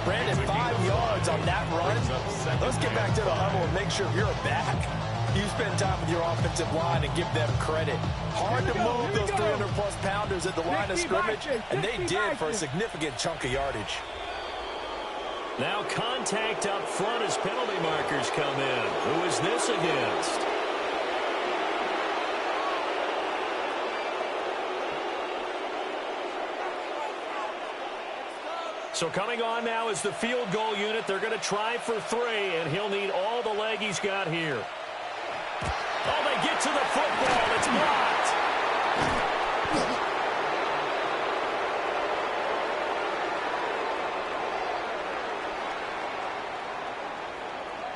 Speaker 3: Brandon, 5 yards on that run. Let's get back to the huddle and make sure you're back. You spend time with your offensive line and give them credit. Hard to move those 300-plus pounders at the line of scrimmage, and they did for a significant chunk of yardage.
Speaker 2: Now contact up front as penalty markers come in. Who is this against? So coming on now is the field goal unit. They're going to try for 3, and he'll need all the leg he's got here. Oh, they get to the football. It's blocked.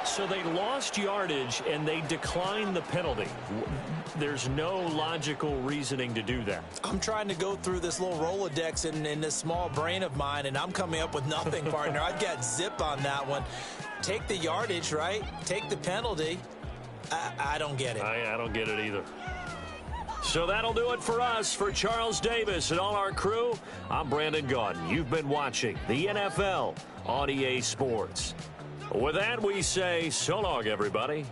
Speaker 2: So they lost yardage, and they declined the penalty. There's no logical reasoning to do that.
Speaker 3: I'm trying to go through this little Rolodex in this small brain of mine, and I'm coming up with nothing, partner. I've got zip on that one. Take the yardage, right? Take the penalty. I don't get it.
Speaker 2: I don't get it either. So that'll do it for us. For Charles Davis and all our crew, I'm Brandon Gaudin. You've been watching the NFL on EA Sports. With that, we say so long, everybody.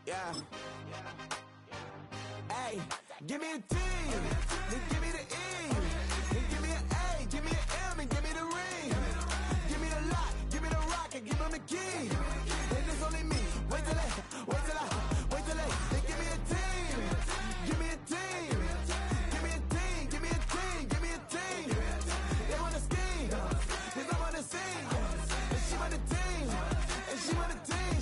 Speaker 6: Yeah. Hey, give me a T, then give me the E, then give me an A, give me an M, and give me the ring. Give me the lock, give me the rock, and give them the key. Then it's only me. Wait till then give me a team. Give me a team. Give me a team. Give me a team. Give me a team. They want to scheme, 'cause I want to sing. And she want the team. And she want the team.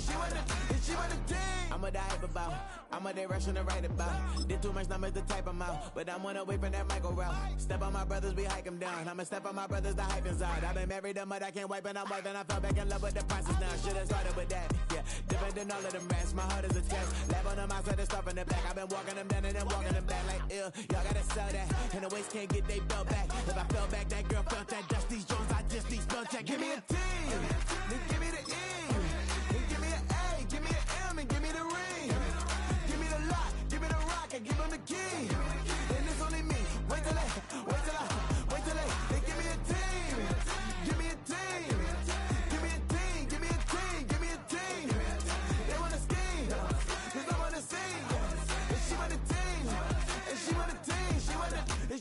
Speaker 6: She want the team. I'm a dive about. I'm a direction to write about. Did too much numbers to type them out. But I'm one away from that micro route. Step on my brothers, we hike them down. I'ma step on my brothers, the hype is out. I've been married them, but I can't wipe and I'm wiping. I fell back in love with the process now. Should've started with that. Yeah, different than all of them rats. My heart is a test. Lab on them outside and stuff in the back. I've been walking them down and then walking them back like ill. Y'all gotta sell that. And the waist can't get they belt back. If I fell back, that girl felt that. Dust these Jones, I just these spell check. Give me a T, then give me the E, then give me an A, give me an M, and give me the ring. Give me the lock, give me the rock, and give them the key. And it's only me. Wait till they give me a team. Give me a team. Give me a team. Give me a team. Give me a team. They wanna scheme, 'cause I wanna sing. And she want the team. And she want the team.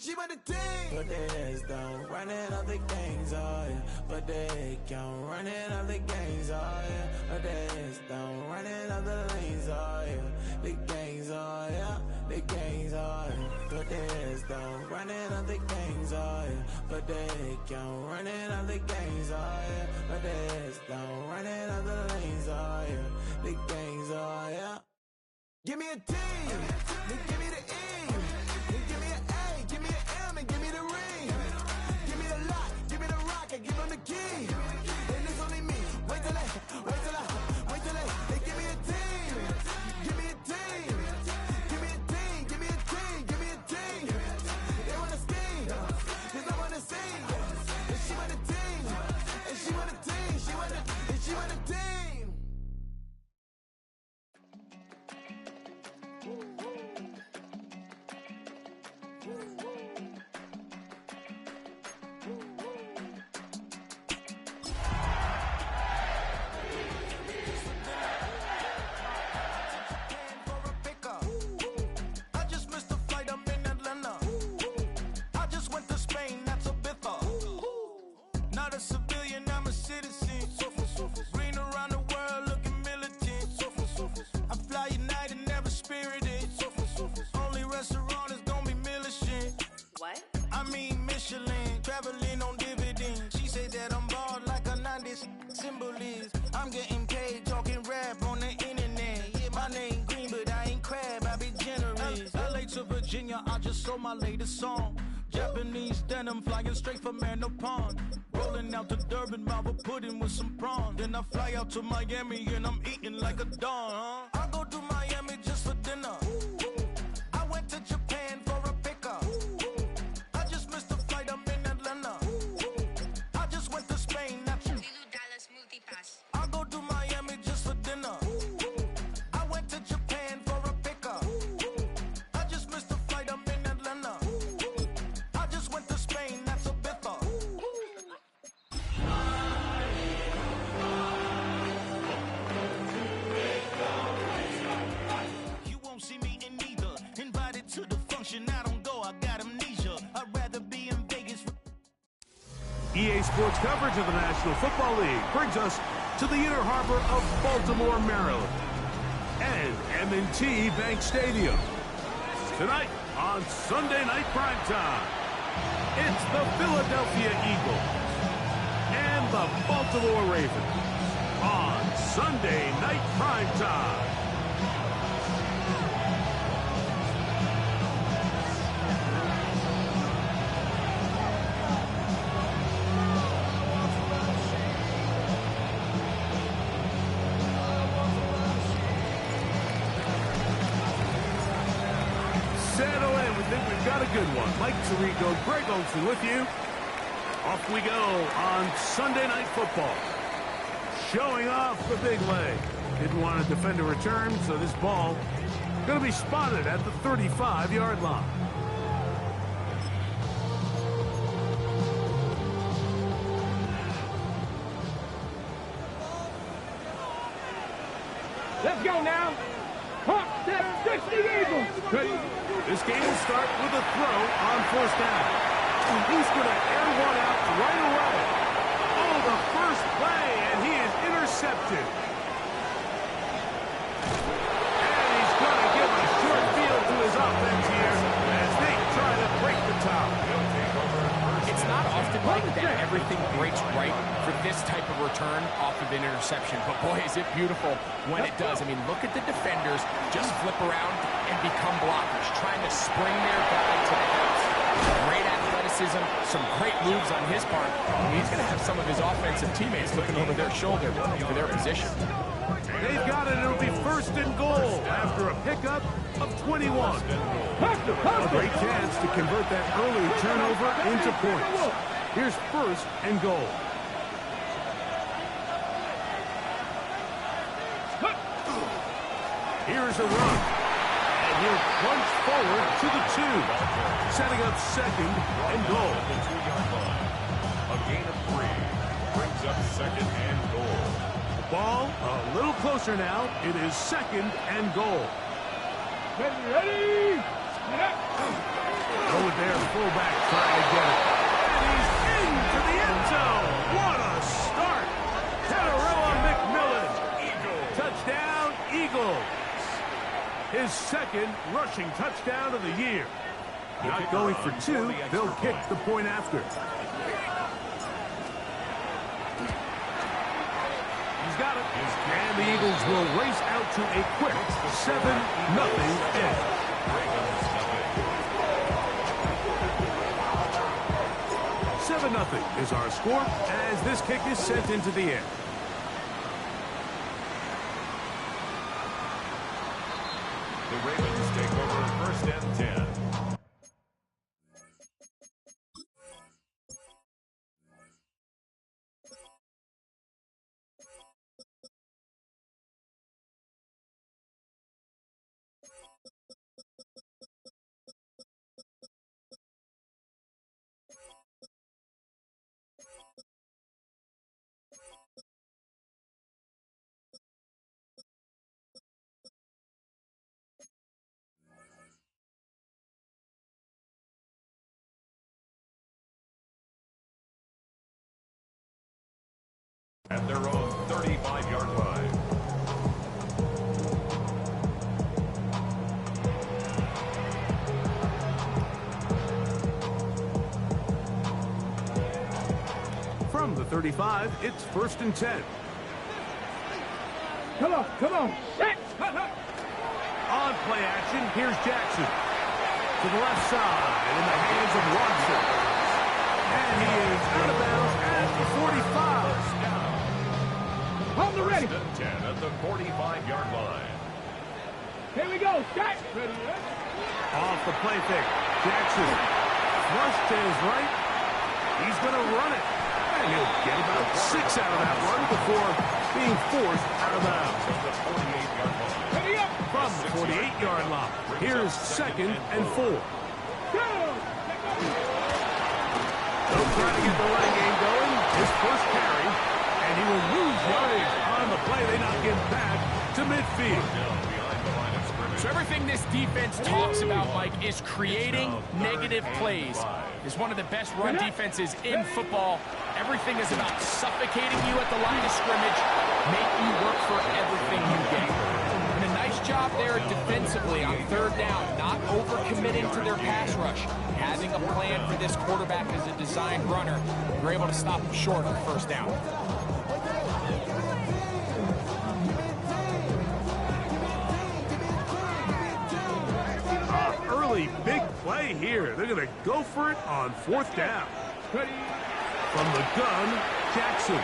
Speaker 6: She want the team. But they don't running all the games, oh yeah. But they can't running all the games, oh yeah. But they don't running all the lanes, oh yeah. The games, oh yeah. The games, oh yeah. But they don't running all the games, oh yeah. But they can't running all the games, oh yeah. But they don't running all the lanes, oh yeah. The games, oh yeah. Give me a team, then give me the E, then give me an A, give me an M, and give me the ring. Give me the lock, give me the rock, and give them the key. And it's only me. traveling on dividends. She said that I'm bald like a 90s symbol is. I'm getting paid talking rap on the internet. Yeah, my name green, but I ain't crab, I be generous. LA to Virginia, I just sold my latest song. Japanese denim flying straight from Manapon. Rolling out to Durban, Malva pudding with some prawns. Then I fly out to Miami and I'm eating like a don, I go to Miami just for dinner. I went to Japan for a pickup. I just missed the flight, I'm in Atlanta. I just went to Spain, that's Dallas Multipass. I go to Miami just for dinner. I went to Japan for a pickup. I just missed the flight, I'm in Atlanta. I just went to Spain, that's a biffa. You won't see me in neither. Invited to the function, I don't go, I got amnesia. I'd rather be in Vegas.
Speaker 7: EA Sports coverage of the National Football League brings us to the inner harbor of Baltimore, Maryland, and M&T Bank Stadium. Tonight on Sunday Night Primetime, it's the Philadelphia Eagles and the Baltimore Ravens on Sunday Night Primetime. Settle in. We think we've got a good one. Mike Tirico, Greg Olsen with you. Off we go on Sunday Night Football. Showing off the big leg. Didn't want to defend a return, so this ball going to be spotted at the 35-yard line.
Speaker 5: Let's go now. Hawk, set, 60 Eagles.
Speaker 7: This game will start with a throw on first down. He's going to air one out right away. Oh, the first play, and he is intercepted. And he's going to give a short field to his offense here as they try to break the top.
Speaker 8: It's not often, Mike, that everything breaks right for this type of return off of an interception. But, boy, is it beautiful when it does. I mean, look at the defenders just flip around and become blockers, trying to spring their guy to the house. Great athleticism, some great moves on his part. He's going to have some of his offensive teammates looking over their shoulder for their position.
Speaker 7: They've got it. It'll be first and goal after a pickup of 21. A great chance to convert that early turnover into points. Here's first and goal. Here's a run. And he'll plunge forward to the 2. Setting up second and goal.
Speaker 4: A gain of 3 brings up second and goal.
Speaker 7: The ball a little closer now. It is second and goal.
Speaker 5: Ready?
Speaker 7: Over there, fullback trying to get it. And he's into the end zone. What a start. Tadarilla McMillan. Touchdown, Eagles. His second rushing touchdown of the year. Not going for 2. They'll kick the point after. He's got it. And the Eagles will race out to a quick 7-0 edge. 7-0 is our score as this kick is sent into the air.
Speaker 4: The Ravens take over first and 10. At their own 35-yard line.
Speaker 7: From the 35, it's 1st and 10.
Speaker 5: Come on, come on.
Speaker 7: On play action, here's Jackson. To the left side, in the hands of Watson. And he is out of bounds at the 45.
Speaker 5: Hold the ready.
Speaker 4: 10 at the 45-yard line.
Speaker 5: Here we go. Start. Ready.
Speaker 7: Off the play fake. Jackson. Flush to his right. He's going to run it. And he'll get about 6 out of that run before being forced out of bounds.
Speaker 5: Ready up.
Speaker 7: From the 48-yard line, here's 2nd and 4.
Speaker 5: Go.
Speaker 7: They'll try to get the running game going. His first carry, and he will lose yardage on the play. They knock him back to midfield.
Speaker 8: So everything this defense talks about, Mike, is creating negative plays. It's one of the best run defenses in football. Everything is about suffocating you at the line of scrimmage, make you work for everything you get. And a nice job there defensively on 3rd down, not overcommitting to their pass rush. Having a plan for this quarterback as a designed runner, you're able to stop him short on 1st down.
Speaker 7: Early big play here. They're going to go for it on 4th down. Ready. From the gun, Jackson.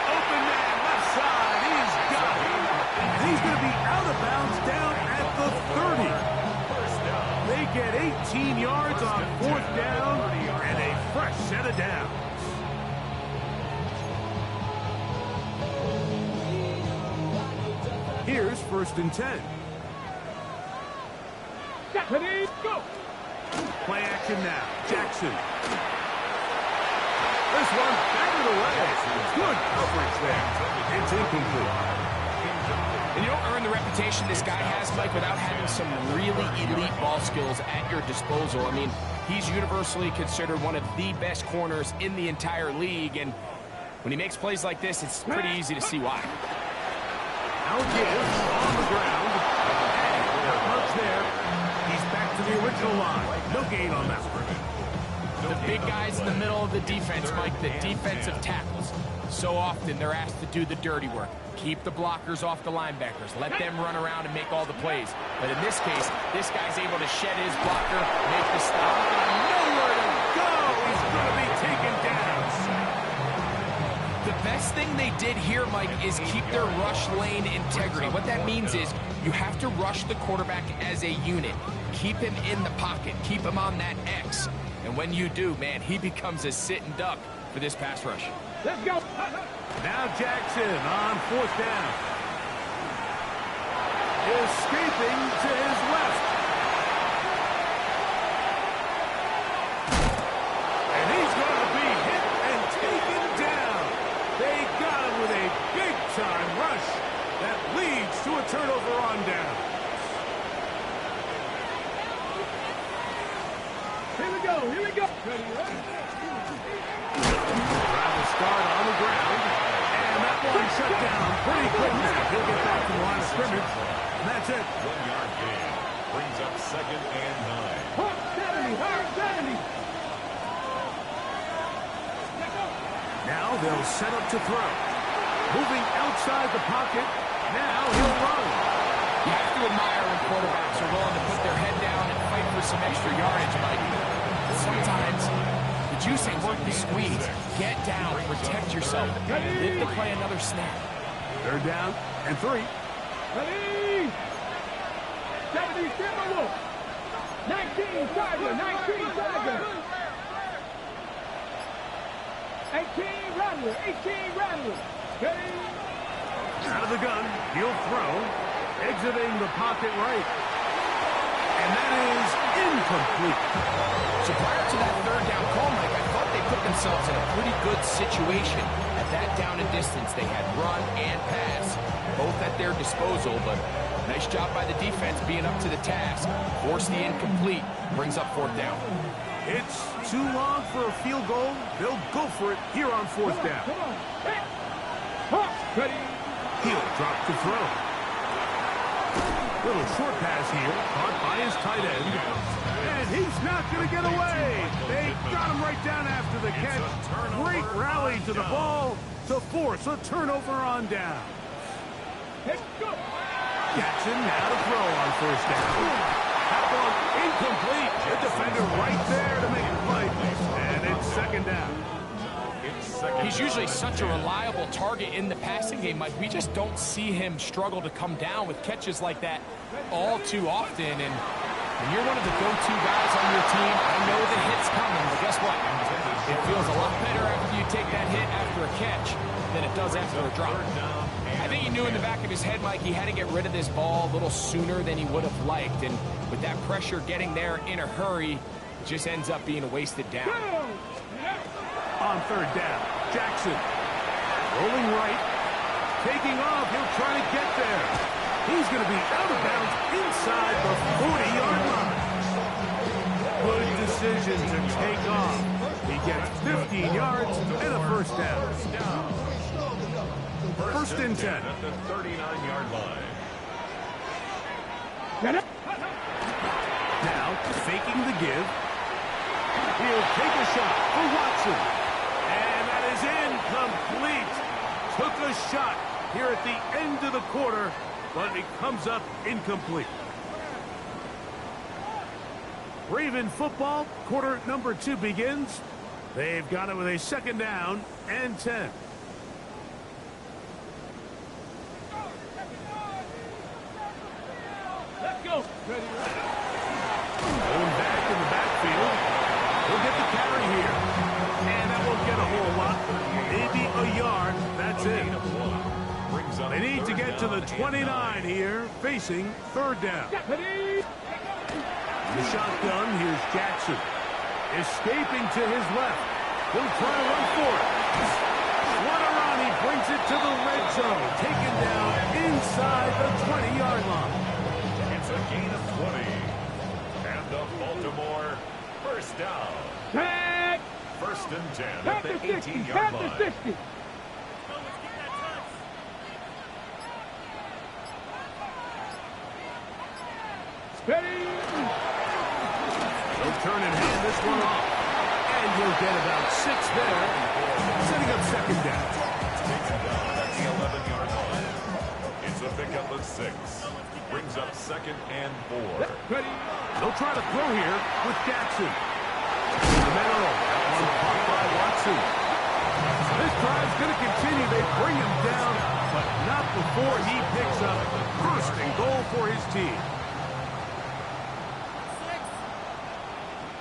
Speaker 7: Open man, left side. He's got it. And he's going to be out of bounds down at the 30. They get 18 yards on 4th down and a fresh set of downs. Here's 1st and 10.
Speaker 5: Ready. Go.
Speaker 7: Play action now. Jackson. This one batted away. Good coverage there. It's incomplete.
Speaker 8: And you don't earn the reputation this guy has, Mike, without having some really elite ball skills at your disposal. I mean, he's universally considered one of the best corners in the entire league, and when he makes plays like this, it's pretty easy to see why.
Speaker 7: Now Gibbs on the ground. And not much there. He's back to the original line. No gain on that.
Speaker 8: The big guys in the middle of the defense, Mike, the defensive tackles. So often they're asked to do the dirty work. Keep the blockers off the linebackers. Let them run around and make all the plays. But in this case, this guy's able to shed his blocker, make the stop.
Speaker 7: Nowhere to go. He's going to be taken down.
Speaker 8: The best thing they did here, Mike, is keep their rush lane integrity. What that means is you have to rush the quarterback as a unit. Keep him in the pocket. Keep him on that X. And when you do, man, he becomes a sitting duck for this pass rush.
Speaker 5: Let's go.
Speaker 7: Now Jackson on 4th down. Escaping to his left. And he's going to be hit and taken down. They got him with a big-time rush that leads to a turnover on down.
Speaker 5: Here we go. Here we go. Ready.
Speaker 7: Trying to start on the ground. And that one shut down pretty quickly. He'll get back to the line of scrimmage. And that's it.
Speaker 4: 1-yard gain. Brings up 2nd and 9.
Speaker 5: Hard 70. Hard 70.
Speaker 7: Now they'll set up to throw. Moving outside the pocket. Now he'll run.
Speaker 8: You have to admire when quarterbacks are willing to put their head down and fight for some extra yardage, Mike. Sometimes the juice ain't worth the squeeze. Get down, protect yourself, live to play another snap.
Speaker 7: 3rd down and 3.
Speaker 5: Ready. 70. Timberwolf. 19. Tiger. 19. Tiger. 18. Rattler. 18. Rattler. Ready.
Speaker 7: Out of the gun. He'll throw. Exiting the pocket right. And that is incomplete.
Speaker 8: So prior to that 3rd down call, Mike, I thought they put themselves in a pretty good situation. At that down and distance, they had run and pass, both at their disposal, but nice job by the defense being up to the task. Force the incomplete, brings up 4th down.
Speaker 7: It's too long for a field goal. They'll go for it here on 4th down.
Speaker 5: Come on. Ready.
Speaker 7: He'll drop to throw. Little short pass here, caught by his tight end. And he's not going to get away. They got him right down after the catch. Great rally to the ball to force a turnover on down. Jackson now to throw on first down. That one incomplete. The defender right there to make the play. And it's second down.
Speaker 8: He's usually such a reliable target in the passing game, Mike. We just don't see him struggle to come down with catches like that all too often. And when you're one of the go-to guys on your team, I know the hit's coming, but guess what? It feels a lot better after you take that hit after a catch than it does after a drop. I think he knew in the back of his head, Mike, he had to get rid of this ball a little sooner than he would have liked. And with that pressure getting there in a hurry, it just ends up being a wasted down.
Speaker 7: On third down, Jackson rolling right, taking off. He'll try to get there. He's going to be out of bounds inside the 40-yard line. Good decision to take off. He gets 15 yards and a first down. First and 10
Speaker 4: at the 39-yard line.
Speaker 7: Now faking the give. He'll take a shot for Watson. And that is incomplete. Took a shot here at the end of the quarter, but it comes up incomplete. Raven football, quarter number 2 begins. They've got it with a second down and 10.
Speaker 5: Let's go.
Speaker 7: Going back in the backfield. He'll get the carry here. And that won't get a whole lot. Maybe a yard. That's it. They need to get to the 29 here, facing third down. The shotgun, here's Jackson. Escaping to his left. He'll try to run for it. Waterani brings it to the red zone. Taken down inside the 20-yard line.
Speaker 4: It's a gain of 20. And the Baltimore first down.
Speaker 5: Tag.
Speaker 4: First and 10 at
Speaker 5: Back
Speaker 4: the
Speaker 5: to 60.
Speaker 4: 18-yard
Speaker 5: Back to
Speaker 4: line.
Speaker 5: 60. Steady.
Speaker 7: He'll turn and hand this one off. And he'll get about 6 there. Setting up second down.
Speaker 4: Taken down at the 11-yard line. It's a pickup of 6. Brings up second and 4.
Speaker 5: Ready.
Speaker 7: They'll try to throw here with Jackson. In the middle. That one caught by Watson. This drive's going to continue. They bring him down, but not before he picks up first and goal for his team.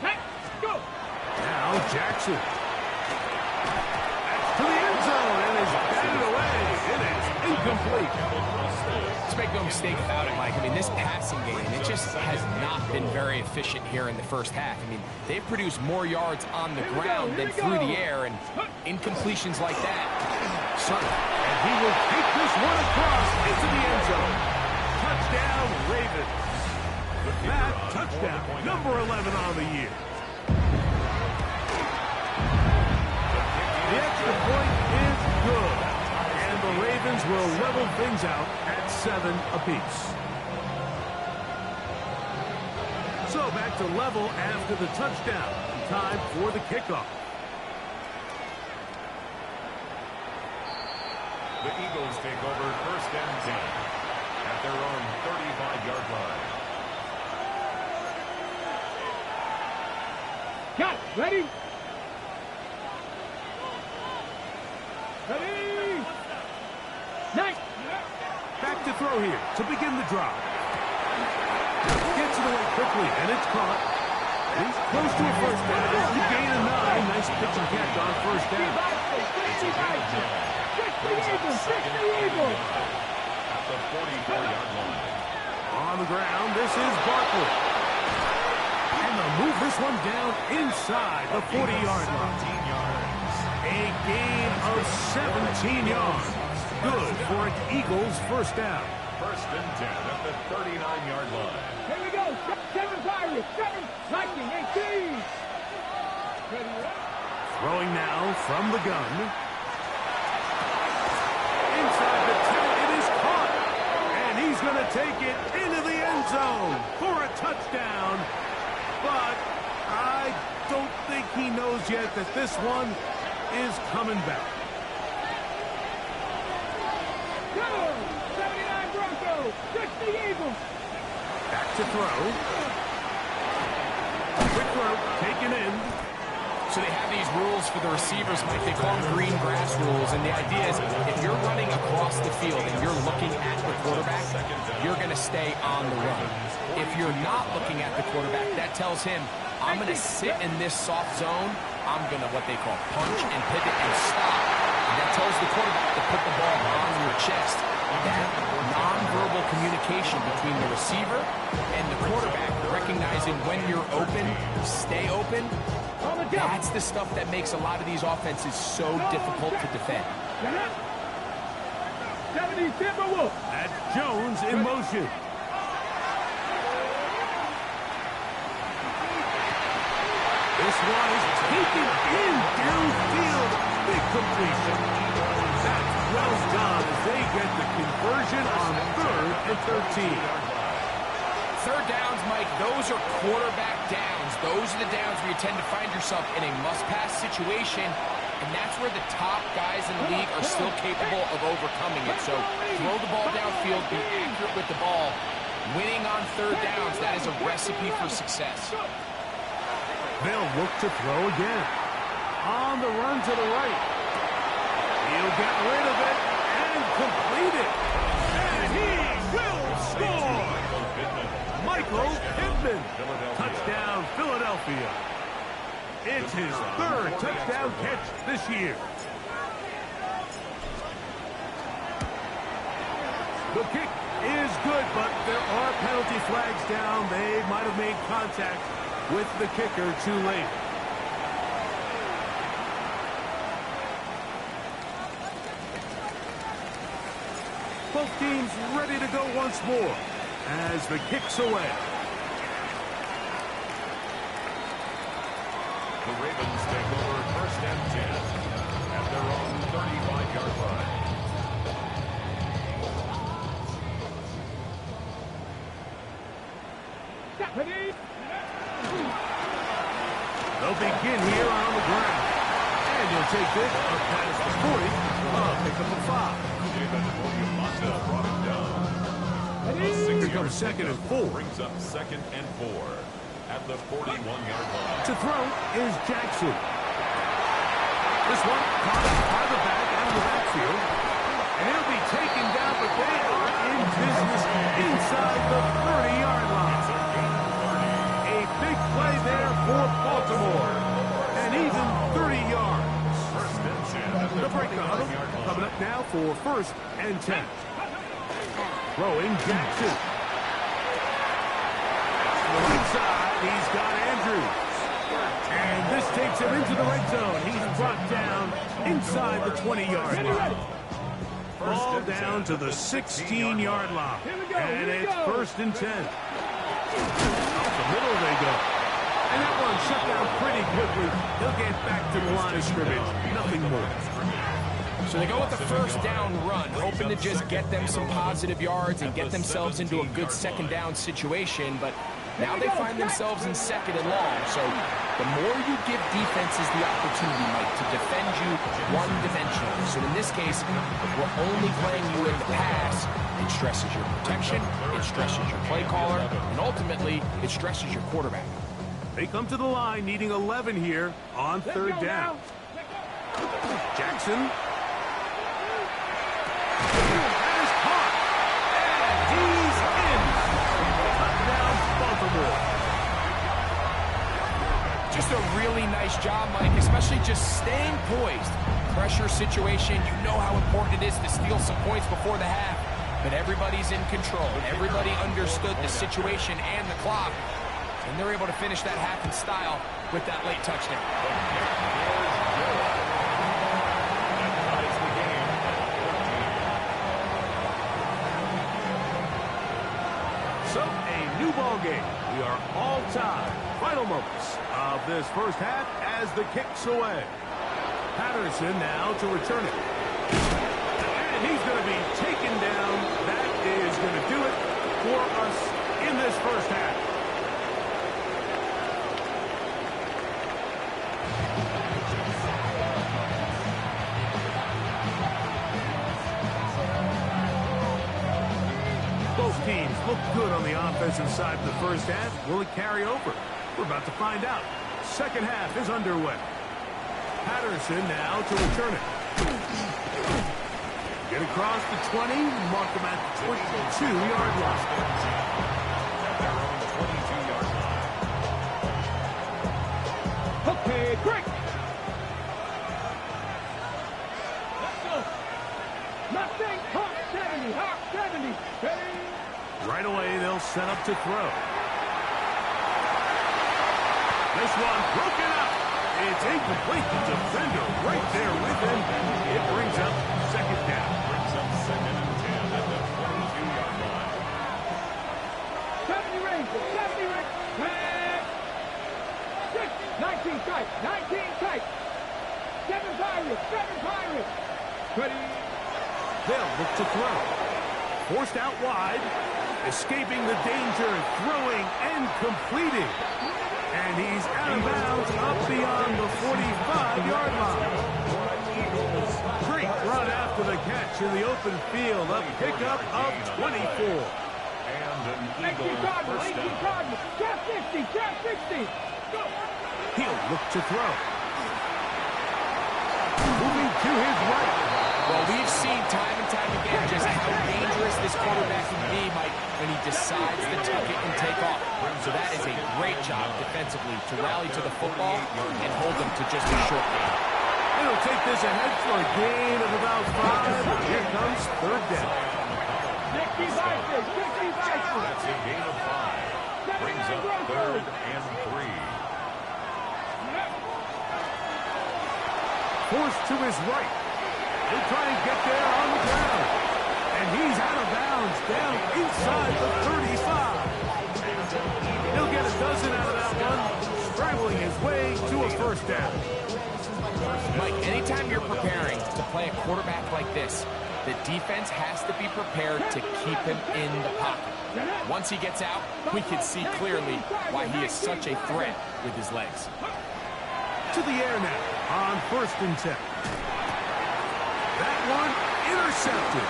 Speaker 5: Let's go.
Speaker 7: Now Jackson. That's to the end zone and is batted away. It is incomplete.
Speaker 8: Let's make no mistake about it, Mike. I mean, this passing game, it just has not been very efficient here in the first half. I mean, they've produced more yards on the ground than through the air, and incompletions like that.
Speaker 7: And he will take this one across into the end zone. Touchdown, Ravens. That touchdown, number 11 on the year. The extra point is good. And the Ravens will level things out at 7 apiece. So back to level after the touchdown. Time for the kickoff.
Speaker 4: The Eagles take over first and 10 at their own 35-yard line.
Speaker 5: Got it. Ready. Ready. Nice.
Speaker 7: Back to throw here to begin the drive. Gets it away quickly, and it's caught. He's close to a first down. It's the gain of 9. Nice pitch and catch on first down.
Speaker 4: At the 44-yard line.
Speaker 7: On the ground, this is Barkley. And they'll move this one down inside the 40-yard line.
Speaker 4: 17 yards.
Speaker 7: A gain of 17 yards. Good for an Eagles first down.
Speaker 4: First and 10 at the 39-yard line.
Speaker 5: Here we go. 7 Pirates. 7 Lightning. 18. Ready.
Speaker 7: Throwing now from the gun. Inside the 10, it is caught. And he's going to to take it into the end zone for a touchdown. But I don't think he knows yet that this one is coming back.
Speaker 5: Go! 79 Broncos! 60 Eagles!
Speaker 7: Back to throw. Quick throw, taken in.
Speaker 8: So they have these rules for the receivers, Mike. They call them green grass rules. And the idea is if you're running across the field and you're looking at the quarterback, you're going to stay on the run. If you're not looking at the quarterback, that tells him, I'm going to sit in this soft zone. I'm going to what they call punch and pivot and stop. And that tells the quarterback to put the ball on your chest. That nonverbal communication between the receiver and the quarterback, recognizing when you're open, stay open, that's the stuff that makes a lot of these offenses so difficult to defend.
Speaker 7: That's Jones in motion. This one is taken in downfield. Big completion. That's well done as they get the conversion on 3rd and 13.
Speaker 8: Third downs, Mike, those are quarterback downs. Those are the downs where you tend to find yourself in a must-pass situation, and that's where the top guys in the league are still capable of overcoming it. So throw the ball downfield, be accurate with the ball. Winning on third downs, that is a recipe for success.
Speaker 7: They'll look to throw again. On the run to the right. He'll get rid of it and complete it. And he will score! Michael Pittman. Touchdown, Philadelphia. It's his 3rd touchdown catch this year. The kick is good, but there are penalty flags down. They might have made contact with the kicker too late. Both teams ready to go once more as the kick's away.
Speaker 4: The Ravens take over 1st and 10 at their own 35-yard line.
Speaker 7: They'll begin here on the ground. And he'll take this up past the 40. Pick up a 5.
Speaker 4: Brought him down.
Speaker 7: Here comes 2nd and 4.
Speaker 4: Brings up 2nd and 4 at the 41-yard line.
Speaker 7: To throw is Jackson. This one caught by the back out of the backfield. And he'll be taken down, but they are in business inside the 30-yard line. A big play there for Baltimore. And even 30 yards. The break huddle coming up now for 1st and 10. Throwing Jackson. Right side, he's got Andrews. And this takes him into the red zone. He's brought down inside the 20-yard line. Ball down to the 16-yard line. And it's 1st and 10. Up the middle they go. And that one shut down pretty quickly. He'll get back to the line of scrimmage. Nothing more.
Speaker 8: So they go with the 1st down run, hoping to just get them some positive yards and get themselves into a good 2nd down situation. But now they find themselves in 2nd and long. So the more you give defenses the opportunity, Mike, to defend you one-dimensionally. So in this case, we're only playing you in the pass. It stresses your protection, it stresses your play caller, and ultimately, it stresses your quarterback.
Speaker 7: They come to the line needing 11 here on 3rd down. Jackson. That is caught. And he's in. Touchdown, Baltimore.
Speaker 8: Just a really nice job, Mike, especially just staying poised. Pressure situation, you know how important it is to steal some points before the half. But everybody's in control. Everybody understood the situation and the clock. And they're able to finish that half in style with that late touchdown.
Speaker 7: So, a new ball game. We are all tied. Final moments of this 1st half as the kick's away. Patterson now to return it. And he's going to be taken down. That is going to do it for us in this first half. Both teams look good on the offensive side of the first half. Will it carry over? We're about to find out. Second half is underway. Patterson now to return it. Get across the 20, mark them at the 22-yard line.
Speaker 5: Okay, quick. Let's go. Mustang, Hawk 70, Hawk 70. Ready?
Speaker 7: Right away, they'll set up to throw. This one broken up. It's incomplete. The defender right there with him. It brings up second down.
Speaker 4: Brings up 2nd and 10 at the 22-yard line.
Speaker 5: 70 Rangers, 70 Rangers. 19 tight, 19 tight. 7 Pirates, 7 Pirates. Ready?
Speaker 7: They'll look to throw. Forced out wide. Escaping the danger. Throwing and completing. And he's out of bounds up beyond the 45-yard line. Great run after the catch in the open field. A pickup of 24.
Speaker 4: And an
Speaker 5: 18
Speaker 4: Eagle
Speaker 5: Cardinals,
Speaker 4: first
Speaker 5: 18
Speaker 4: down.
Speaker 5: Cardinals. Trap 60, trap 60. Go.
Speaker 7: He'll look to throw. Moving to his right.
Speaker 8: Well, we've seen time and time again just how dangerous this quarterback can be, Mike, when he decides to tuck it and take off. So that is a great job defensively to rally to the football and hold them to just a short game.
Speaker 7: It'll take this ahead for a gain of about 5. Here comes third down.
Speaker 5: 60 Vikings, 60 Vikings.
Speaker 4: That's a gain of 5. Brings up 3rd and 3.
Speaker 7: Forced to his right. He'll try and get there on the ground. And he's out of bounds down inside the 35. He'll get a dozen out of that one, scrambling his way to a first down.
Speaker 8: Mike, anytime you're preparing to play a quarterback like this, the defense has to be prepared to keep him in the pocket. Once he gets out, we can see clearly why he is such a threat with his legs.
Speaker 7: To the air now on 1st and 10. That one intercepted.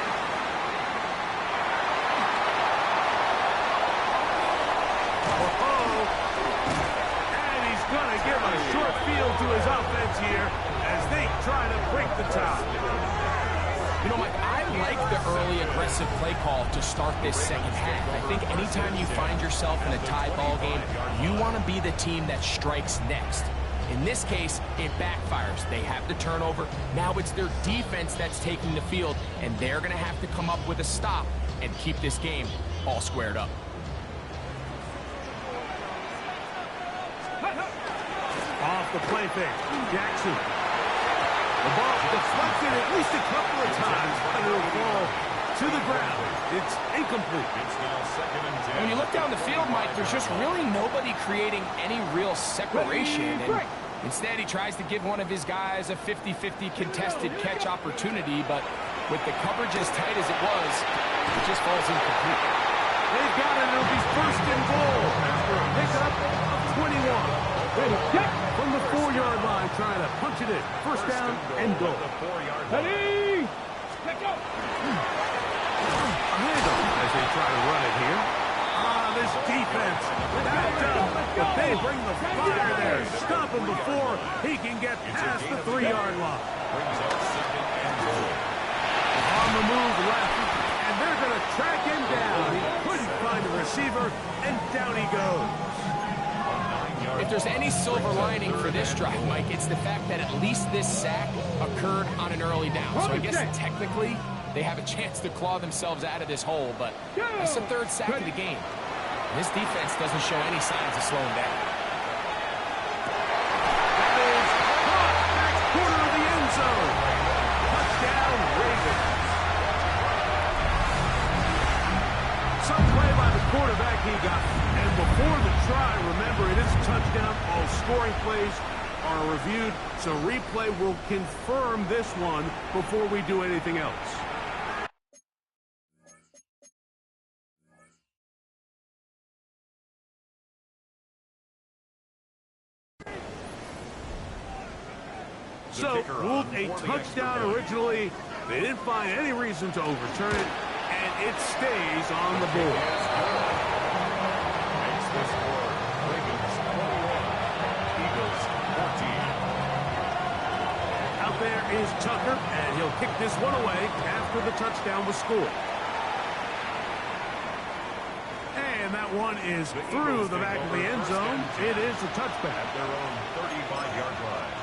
Speaker 7: And he's going to give a short field to his offense here as they try to break the tie.
Speaker 8: You know, Mike, I like the early aggressive play call to start this second half. I think anytime you find yourself in a tie ball game, you want to be the team that strikes next. In this case, it backfires. They have the turnover. Now it's their defense that's taking the field, and they're going to have to come up with a stop and keep this game all squared up.
Speaker 7: Off the play fake, Jackson. The ball deflected at least a couple of times, but it'll fall to the ground. It's incomplete.
Speaker 4: It's now 2nd and 10.
Speaker 8: When you look down the field, Mike, there's just really nobody creating any real separation. And instead, he tries to give one of his guys a 50-50 contested catch opportunity, but with the coverage as tight as it was, it just falls incomplete.
Speaker 7: They've got it. It'll be 1st and goal after a pickup of 21. From the 4-yard line, trying to punch it in. First down and goal.
Speaker 4: The 4-yard line.
Speaker 5: Ready? Let's go.
Speaker 7: A handoff as they try to run it here. This defense backed up, but they bring the fire there. Stop him before he can get past the 3-yard line.
Speaker 4: Brings up 2nd and goal.
Speaker 7: On the move left, and they're going to track him down. He couldn't find a receiver, and down he goes.
Speaker 8: If there's any silver lining for this drive, Mike, it's the fact that at least this sack occurred on an early down. So I guess technically they have a chance to claw themselves out of this hole, but it's the 3rd sack of the game. And this defense doesn't show any signs of slowing down.
Speaker 7: That is caught. Next corner of the end zone. Touchdown, Ravens. Some play by the quarterback he got. And before the try, remember, it is a touchdown. All scoring plays are reviewed, so replay will confirm this one before we do anything else. So, ruled a touchdown originally. They didn't find any reason to overturn it, and it stays on the board.
Speaker 4: Makes the score Ravens 21, Eagles 14.
Speaker 7: Out there is Tucker, and he'll kick this one away after the touchdown was scored. And that one is through the back of the end zone. It is a touchback.
Speaker 4: At their own 35-yard line.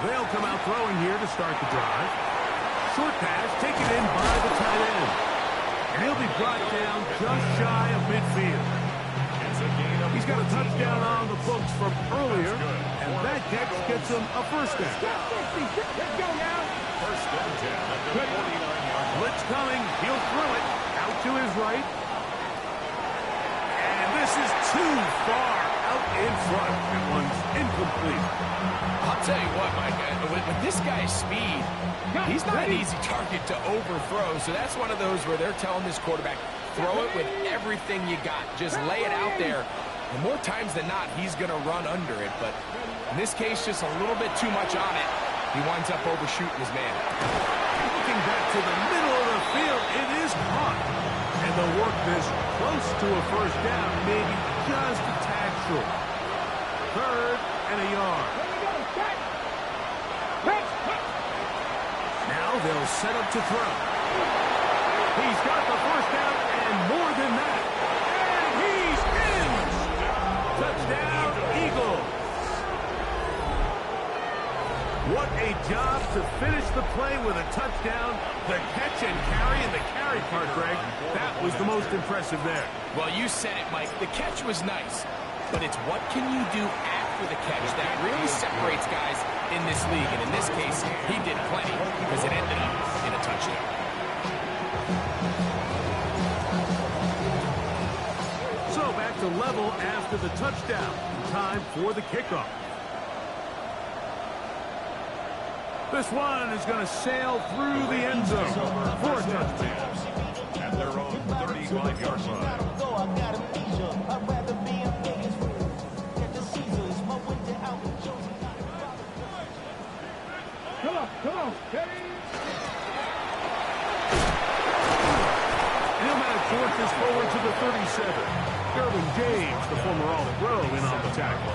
Speaker 7: They'll come out throwing here to start the drive. Short pass taken in by the tight end. And he'll be brought down just shy of midfield. He's got a touchdown on the books from earlier, and that catch gets him a first down.
Speaker 5: Let's go now.
Speaker 4: First and 10 at the 49-yard line.
Speaker 7: Blitz coming. He'll throw it out to his right. And this is too far out in front. That one's incomplete.
Speaker 8: I'll tell you what, Mike, with this guy's speed, he's not an easy target to overthrow. So that's one of those where they're telling this quarterback, throw it with everything you got. Just lay it out there. And more times than not, he's going to run under it. But in this case, just a little bit too much on it. He winds up overshooting his man.
Speaker 7: Looking back to the middle of the field, it is caught. And they'll work this close to a first down, maybe just a tad short. Third and a yard. Now they'll set up to throw. He's got the first down and more than that. And he's in! Touchdown, Eagles. What a job to finish the play with a touchdown. The catch and carry and the carry part, Greg, that was the most impressive there.
Speaker 8: Well, you said it, Mike. The catch was nice. But it's what can you do after the catch that really separates guys in this league. And in this case, he did plenty because it ended up in a touchdown.
Speaker 7: So back to level after the touchdown. Time for the kickoff. This one is going to sail through the end zone for a touchdown.
Speaker 4: At their own 35-yard line.
Speaker 5: Come on.
Speaker 7: He'll manage to work this forward to the 37. Derwin James, the former All-Pro, in on the tackle.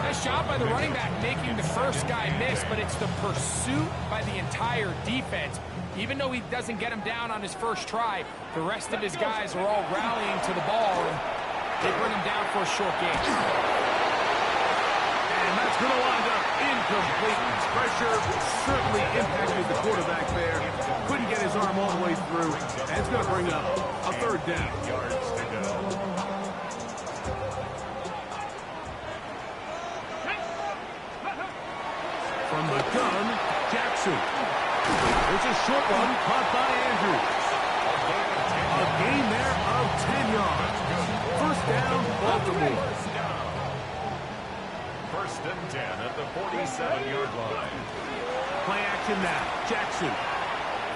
Speaker 8: Nice job by the running back making the first guy miss, but it's the pursuit by the entire defense. Even though he doesn't get him down on his first try, the rest of his guys are all rallying to the ball, and they bring him down for a short gain.
Speaker 7: And that's going to wind up incomplete. Pressure certainly impacted the quarterback there. Couldn't get his arm all the way through, and it's going to bring up a third down.
Speaker 4: Yards to go.
Speaker 7: From the gun, Jackson. It's a short one caught by Andrews. A gain there of 10 yards. First down, Baltimore.
Speaker 4: First and 10 at the 47-yard line.
Speaker 7: Play action now. Jackson.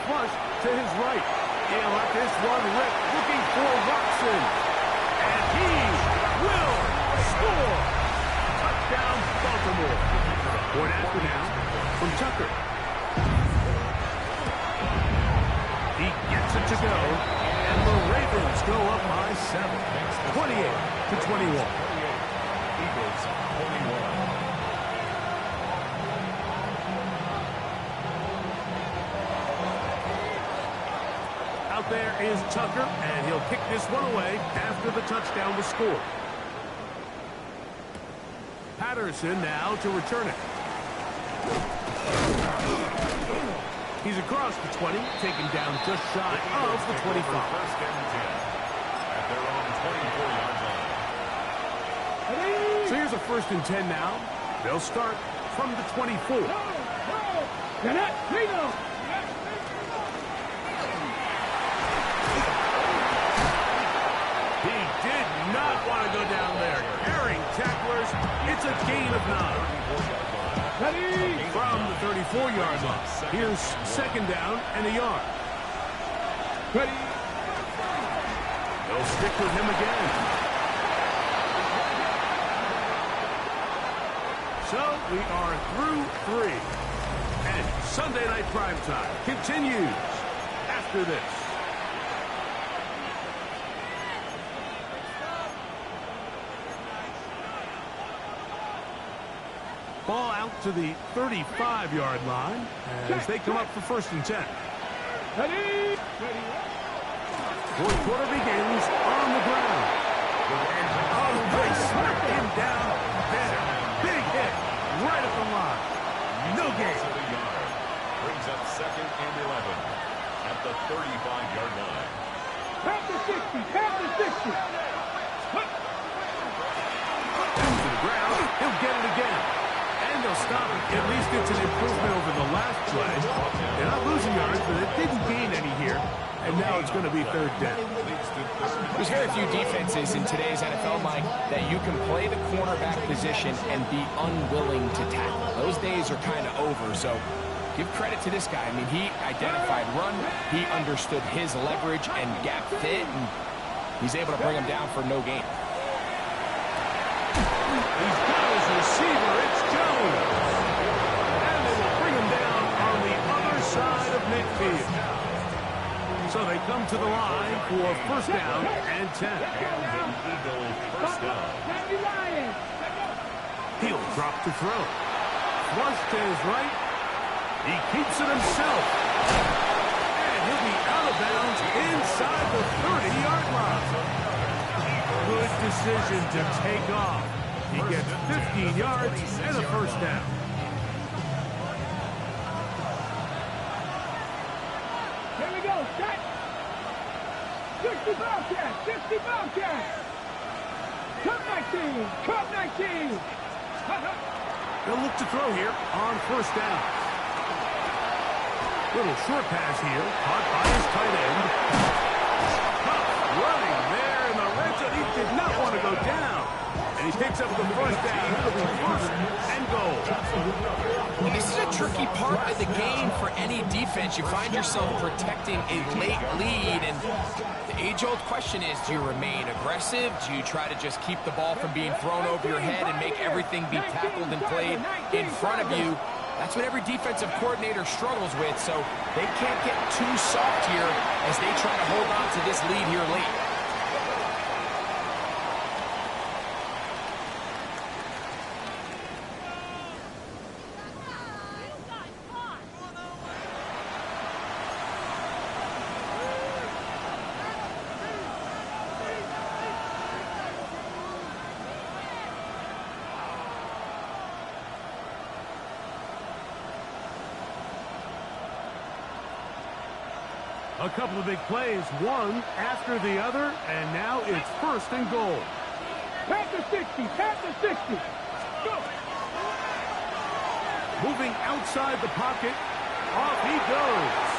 Speaker 7: Flush to his right. He'll let this one rip. Looking for Watson. And he will score. Touchdown, Baltimore. Point after now from Tucker. He gets it to go. And the Ravens go up by 7. 28-21.
Speaker 4: Eagles 21.
Speaker 7: Out there is Tucker, and he'll kick this one away after the touchdown was scored. Patterson now to return it. He's across the 20, taken down just shy of the 25.
Speaker 4: First and 10 at their own 24-yard line.
Speaker 7: So here's a first and 10 now. They'll start from the 24. He did not want to go down there. Carrying tacklers, it's a gain of 9. From the 34-yard line. Here's second down and a yard.
Speaker 5: Ready.
Speaker 7: They'll stick with him again. So we are through 3. And Sunday Night Primetime continues after this. Ball out to the 35-yard line as they come up for 1st and 10.
Speaker 5: Ready.
Speaker 7: Fourth quarter begins on the ground. Oh, they smacked him down there. Big hit right at the line. No gain.
Speaker 4: Brings up 2nd and 11 at the 35-yard line.
Speaker 5: Count to 60. Count to 60.
Speaker 7: Down to the ground. He'll get it again. And they'll stop it. At least it's an improvement over the last play. They're not losing yards, but it didn't gain any here. And now it's going to be 3rd down.
Speaker 8: There's very few defenses in today's NFL, Mike, that you can play the cornerback position and be unwilling to tackle. Those days are kind of over, so give credit to this guy. I mean, he identified run, he understood his leverage and gap fit, and he's able to bring him down for no gain.
Speaker 7: He's got his receiver. It's Jones. And they will bring him down on the other side of midfield. So they come to the line for 1st down and 10.
Speaker 4: Eagles 1st down.
Speaker 7: He'll drop to throw. Flush to his right. He keeps it himself. And he'll be out of bounds inside the 30-yard line. Good decision to take off. He gets 15 yards and a 1st down.
Speaker 5: Here we go. Set. 60 Bobcats. 60 Bobcats. Cup 19. Cup 19.
Speaker 7: They'll look to throw here on 1st down. Little short pass here. Caught by his tight end. Tough running there in the red zone. He did not want to go down. And he picks up the 1st down. It'll be 1st and goal.
Speaker 8: And this is a tricky part of the game for any defense. You find yourself protecting a late lead, and the age-old question is, do you remain aggressive? Do you try to just keep the ball from being thrown over your head and make everything be tackled and played in front of you? That's what every defensive coordinator struggles with, so they can't get too soft here as they try to hold on to this lead here late.
Speaker 7: A couple of big plays, one after the other, and now it's 1st and goal.
Speaker 5: Pass to 60. Pass to 60. Go.
Speaker 7: Moving outside the pocket. Off he goes.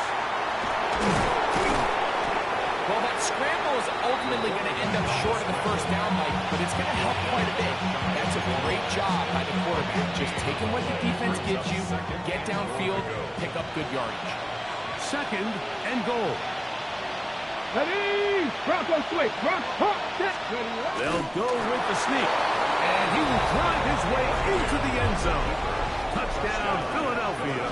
Speaker 8: Well, that scramble is ultimately going to end up short of the 1st down, Mike, but it's going to help quite a bit. That's a great job by the quarterback. Just taking what the defense gives you, get downfield, pick up good yardage.
Speaker 7: 2nd and goal.
Speaker 5: Ready. Bronco switch. Bronco set.
Speaker 7: They'll go with the sneak. And he will drive his way into the end zone. Touchdown, Philadelphia.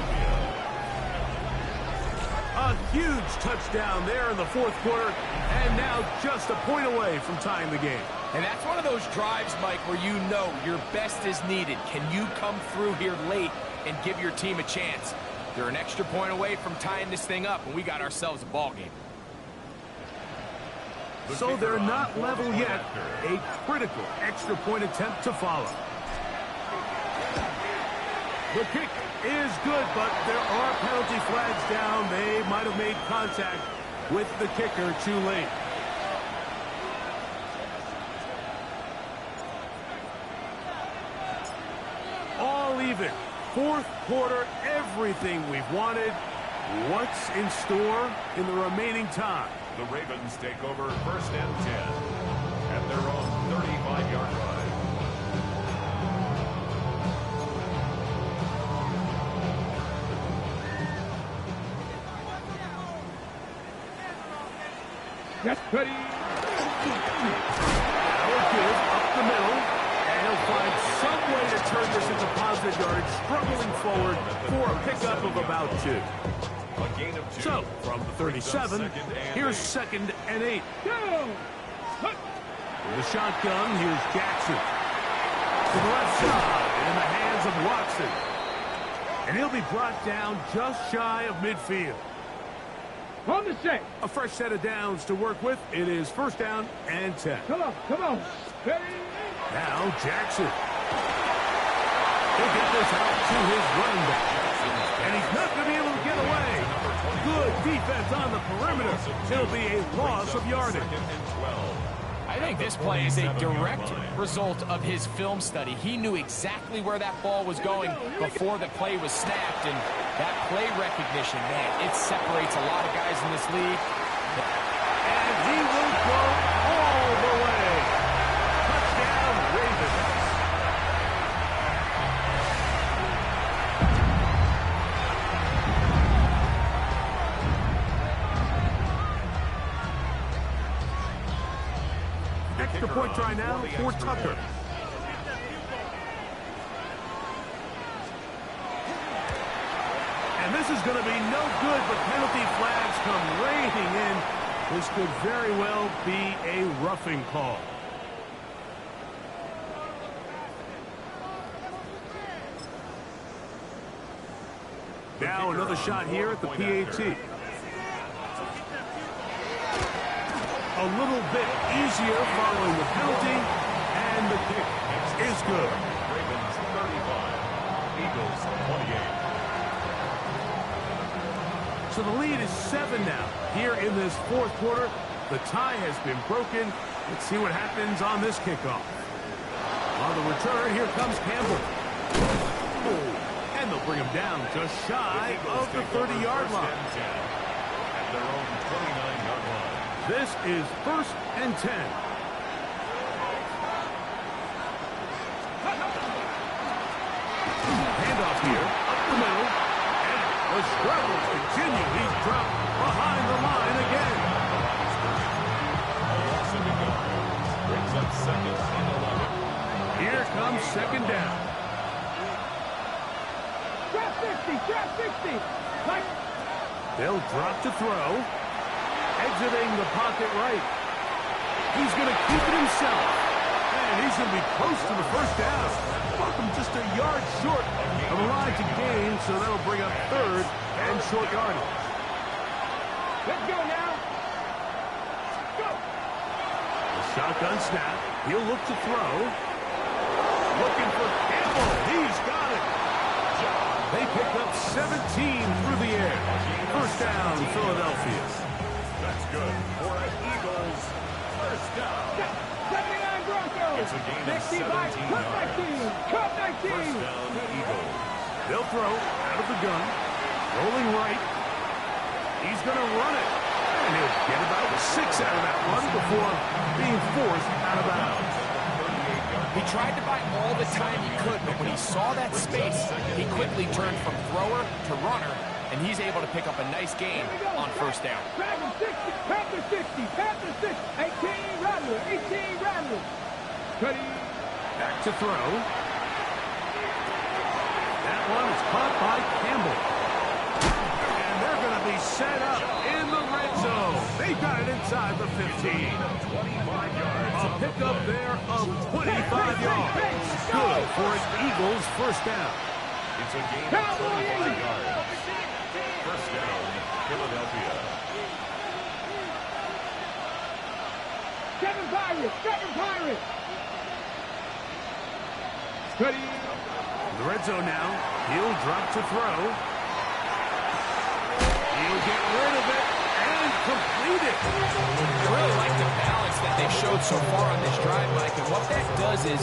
Speaker 7: A huge touchdown there in the 4th quarter, and now just a point away from tying the game.
Speaker 8: And that's one of those drives, Mike, where you know your best is needed. Can you come through here late and give your team a chance? They're an extra point away from tying this thing up, and we got ourselves a ball game.
Speaker 7: So they're not level yet. A critical extra point attempt to follow. The kick is good, but there are penalty flags down. They might have made contact with the kicker too late. All even. 4th quarter, everything we've wanted. What's in store in the remaining time?
Speaker 4: The Ravens take over 1st and 10 at their own 35-yard line.
Speaker 5: Yes, ready.
Speaker 7: Now a give up the middle. And he'll find some way to turn this into positive yardage, struggling forward for a pickup of about 2. So, from the 37, here's 2nd and 8.
Speaker 5: Go.
Speaker 7: In the shotgun, here's Jackson. To the left side, in the hands of Watson. And he'll be brought down just shy of midfield.
Speaker 5: On the set.
Speaker 7: A fresh set of downs to work with. It is 1st down and 10.
Speaker 5: Come on, come on. Ready.
Speaker 7: Now Jackson. He'll get this out to his running back. And he's not going to be able to get away. Good defense on the perimeter. It'll be a loss of yardage.
Speaker 8: I think this play is a direct result of his film study. He knew exactly where that ball was going before the play was snapped, and that play recognition, man, it separates a lot of guys in this league.
Speaker 7: And he will go all the way. Touchdown, Ravens. Extra point try now for Tucker. And this is going to be no good, but penalty flags come raining in. This could very well be a roughing call. Now another shot here at the PAT. A little bit easier following the penalty, and the kick is good.
Speaker 4: Ravens 35, Eagles 28.
Speaker 7: So the lead is 7 now. Here in this 4th quarter, the tie has been broken. Let's see what happens on this kickoff. On the return, here comes Campbell. Oh, and they'll bring him down just shy of the 30-yard line.
Speaker 4: At their own 29-yard line.
Speaker 7: This is 1st and 10. Handoff here, up the middle, and the struggles continue. He's dropped behind the line again.
Speaker 4: Brings up 2nd and 11.
Speaker 7: Here comes 2nd down.
Speaker 5: Drop 60, drop 60. Like.
Speaker 7: They'll drop to throw. Exiting the pocket right. He's going to keep it himself. And he's going to be close to the 1st down. Welcome just a yard short of the line to gain, so that'll bring up 3rd and short yardage.
Speaker 5: Let's go now. Go.
Speaker 7: The shotgun snap. He'll look to throw. Looking for Campbell. He's got it. They pick up 17 through the air. 1st down, Philadelphia.
Speaker 4: That's good for an Eagles 1st down.
Speaker 5: 79 Broncos.
Speaker 4: It's a gain of
Speaker 5: 65,
Speaker 4: 17
Speaker 5: cut 19, cut 19.
Speaker 4: 1st down, Eagles.
Speaker 7: They'll throw out of the gun. Rolling right. He's going to run it. And he'll get about 6 out of that run before being forced out of bounds.
Speaker 8: He tried to buy all the time he could, but when he saw that space, he quickly turned from thrower to runner, and he's able to pick up a nice gain on 1st down.
Speaker 5: Dragon 60, Panther 60, Panther 60, 18 Rattler, 18 Rattler. Ready.
Speaker 7: Back to throw. That one is caught by Campbell. And they're going to be set up in the red zone. They've got it inside the 15.
Speaker 4: 25 yards.
Speaker 7: A pickup there of 25 yards. Good for an Eagles 1st down.
Speaker 4: It's a gain of 25 yards. 1st down, Philadelphia.
Speaker 5: 7 Pirates, 7 Pirates. Ready.
Speaker 7: In the red zone now. He'll drop to throw. He'll get rid of it and complete it.
Speaker 8: I really like the balance that they've showed so far on this drive, Mike, and what that does is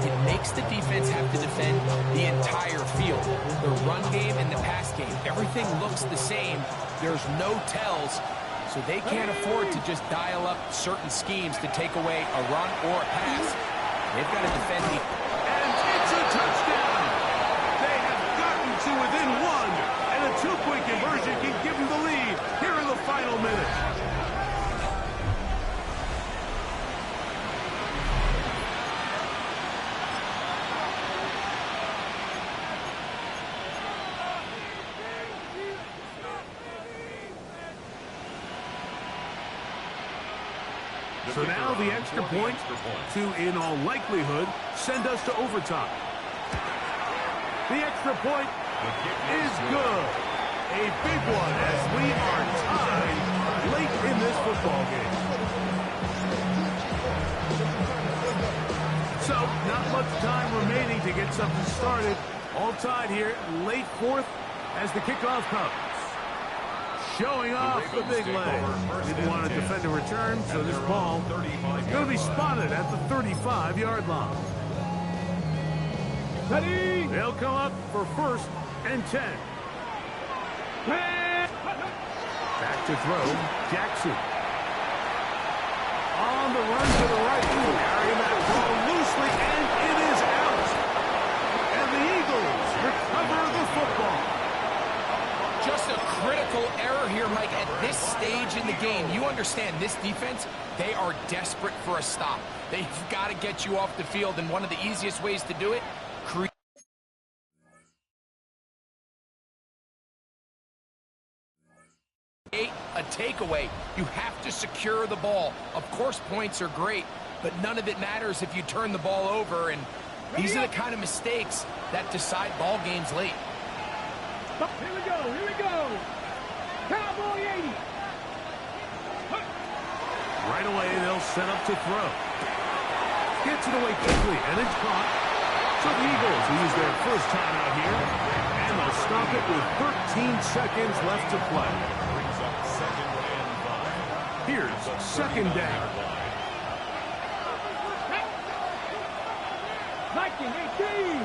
Speaker 8: it makes the defense have to defend the entire field. The run game and the pass game, everything looks the same. There's no tells, so they can't afford to just dial up certain schemes to take away a run or a pass. They've got to defend the...
Speaker 7: And it's a touchdown. They have gotten to within 1, and a 2-point conversion can give them the lead here in the final minute. So now the extra point to, in all likelihood, send us to overtime. The extra point is good. A big one as we are tied late in this football game. So, not much time remaining to get something started. All tied here, late fourth as the kickoff comes. Showing off the big leg. Didn't want to defend a return, so this ball is going to be spotted at the 35-yard line.
Speaker 5: Ready?
Speaker 7: They'll come up for 1st and 10. Back to throw, Jackson. On the run to the right. Carrying that ball loosely, and it is out. And the Eagles recover the football.
Speaker 8: Just a critical error here, Mike, at this stage in the game. You understand this defense, they are desperate for a stop. They've got to get you off the field, and one of the easiest ways to do it, create a takeaway. You have to secure the ball. Of course, points are great, but none of it matters if you turn the ball over, and these are the kind of mistakes that decide ball games late.
Speaker 5: Here we go, here we go. Cowboy 80.
Speaker 7: Right away, they'll set up to throw. Gets it away quickly, and it's caught. So the Eagles use their first time out here, and they'll stop it with 13 seconds left to play. Here's 2nd down.
Speaker 5: Viking 18.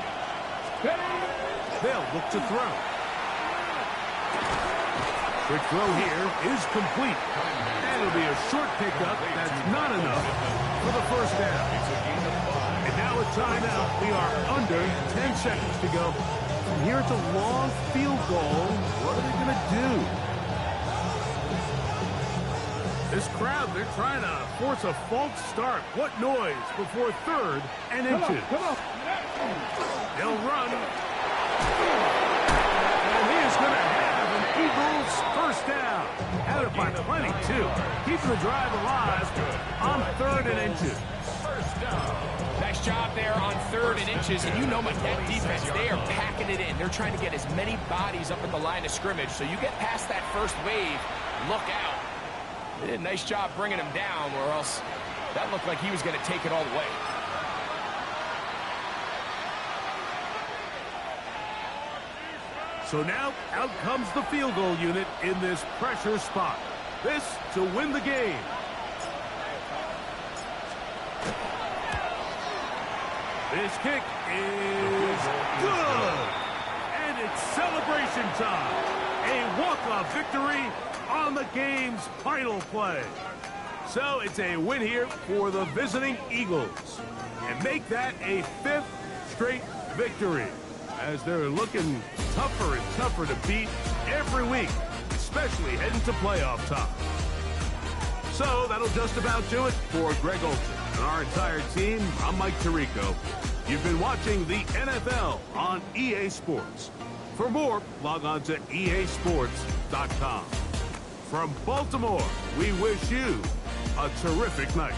Speaker 7: They'll look to throw. Quick throw here is complete. And it'll be a short pickup. That's not enough for the 1st down. And now a timeout. We are under 10 seconds to go. From here, it's a long field goal. What are they going to do? This crowd, they're trying to force a false start. What noise before 3rd and inches.
Speaker 5: Come on.
Speaker 7: They'll run. And he is going to have an Eagles 1st down. Had it by plenty, too. Keeping the drive alive on 3rd and inches.
Speaker 8: Nice job there on 3rd and inches, and you know that defense, they are packing it in. They're trying to get as many bodies up at the line of scrimmage, so you get past that first wave, look out. They did a nice job bringing him down, or else that looked like he was going to take it all the way.
Speaker 7: So now, out comes the field goal unit in this pressure spot. This to win the game. This kick is good. And it's celebration time. A walk-off victory on the game's final play. So it's a win here for the visiting Eagles. And make that a 5th straight victory, as they're looking tougher and tougher to beat every week, especially heading to playoff time. So that'll just about do it for Greg Olsen and our entire team. I'm Mike Tirico. You've been watching the NFL on EA Sports. For more, log on to easports.com. From Baltimore, we wish you a terrific night.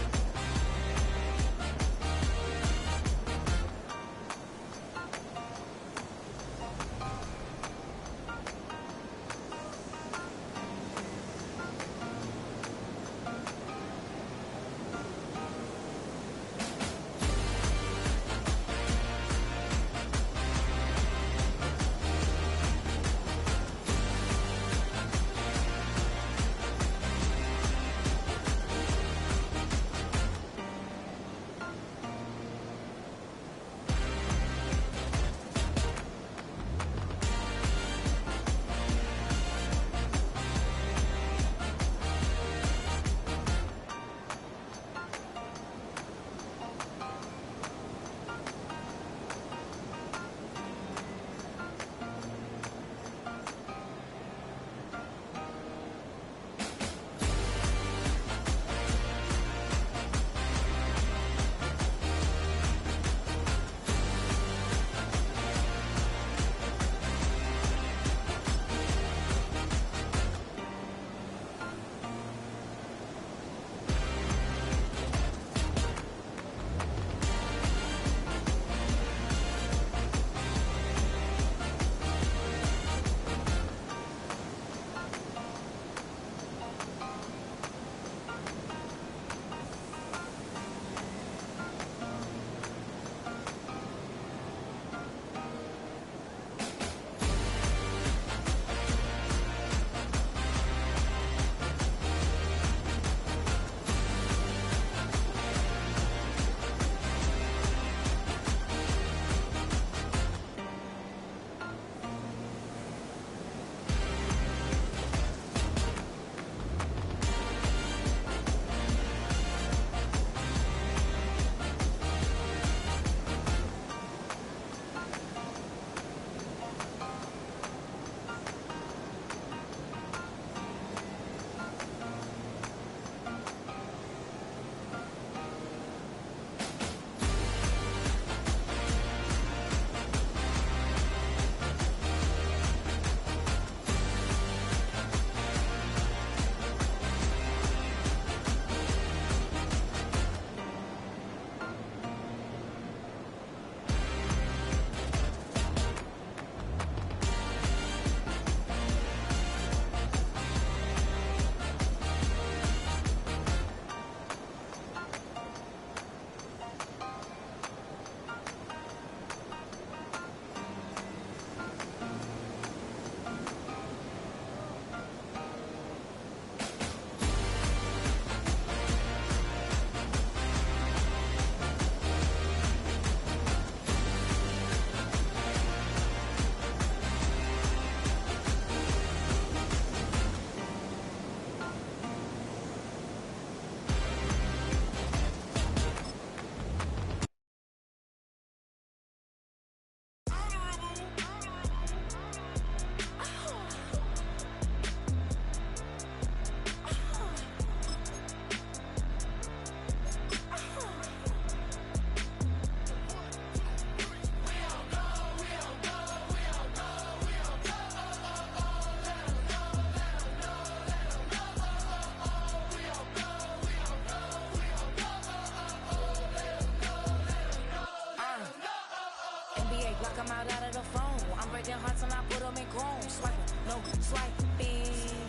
Speaker 9: block 'em out of the phone. I'm breaking hearts and I put 'em in chrome. Swiping, no swiping.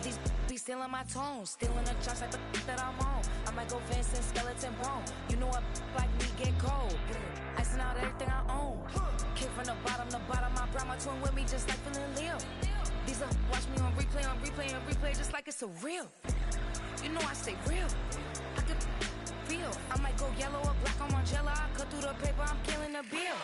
Speaker 9: These be stealing my tones, stealing the chops like the that I'm on. I might go Vincent skeleton bone. You know a like me get cold. Icing out everything I own. Kick from the bottom, I brought my twin with me just like feeling Leo. These are watch me on replay, just like it's a real. You know I stay real. I could feel. I might go yellow or black on Margiela. I cut through the paper, I'm killing the bill.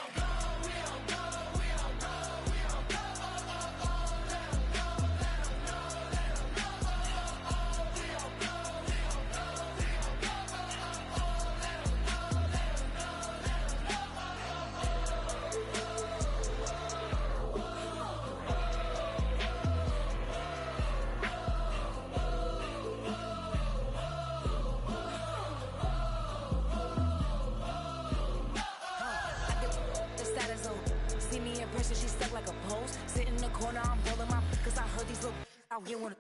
Speaker 9: She stuck like a post. Sit in the corner, I'm rolling my cause I heard these little out here wanna.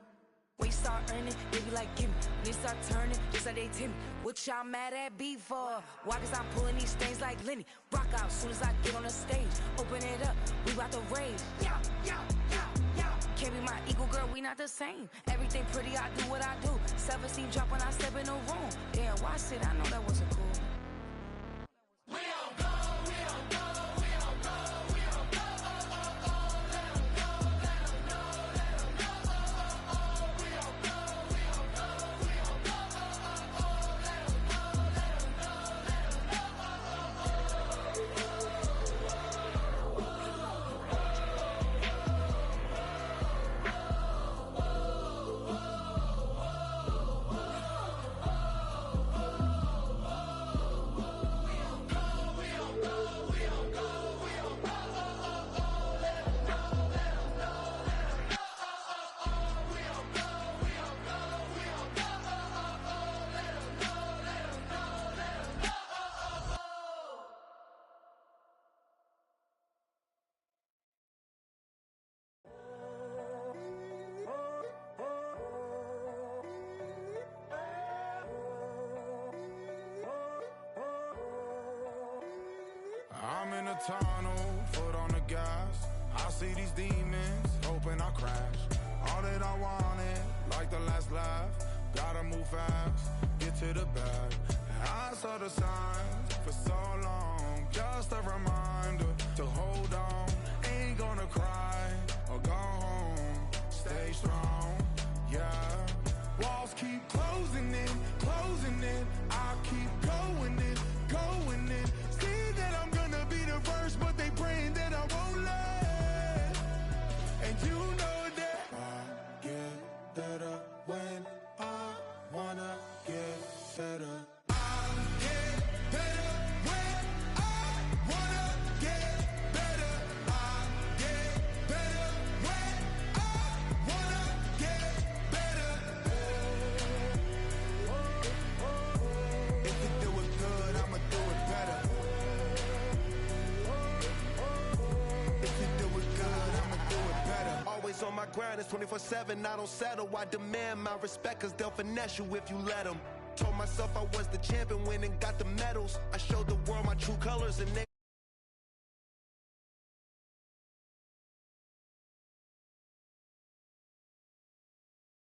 Speaker 9: When you start earning, they be like, give me. When they start turning, just like they tell me. What y'all mad at B for? Why? Cause I'm pulling these things like Lenny. Rock out soon as I get on the stage. Open it up, we about to rage. Yeah. Can't be my equal, girl, we not the same. Everything pretty, I do what I do. Self-esteem drop when I step in the room. Damn, why sit? I know that wasn't cool.
Speaker 10: I'm in a tunnel, foot on the gas. I see these demons, hoping I crash. All that I wanted, like the last laugh. Gotta move fast, get to the bag. I saw the signs for so long. Just a reminder to hold on. Ain't gonna cry or go home. Stay strong, yeah. Walls keep closing in, closing in. I keep going in, going in. See that I'm gonna be the first, but they praying that I won't let. And you know that I get better when I wanna get better.
Speaker 11: On my grind, it's 24/7, I don't settle. I demand my respect, cause they'll finesse you if you let them. Told myself I was the champion, went and got the medals. I showed the world my true colors and they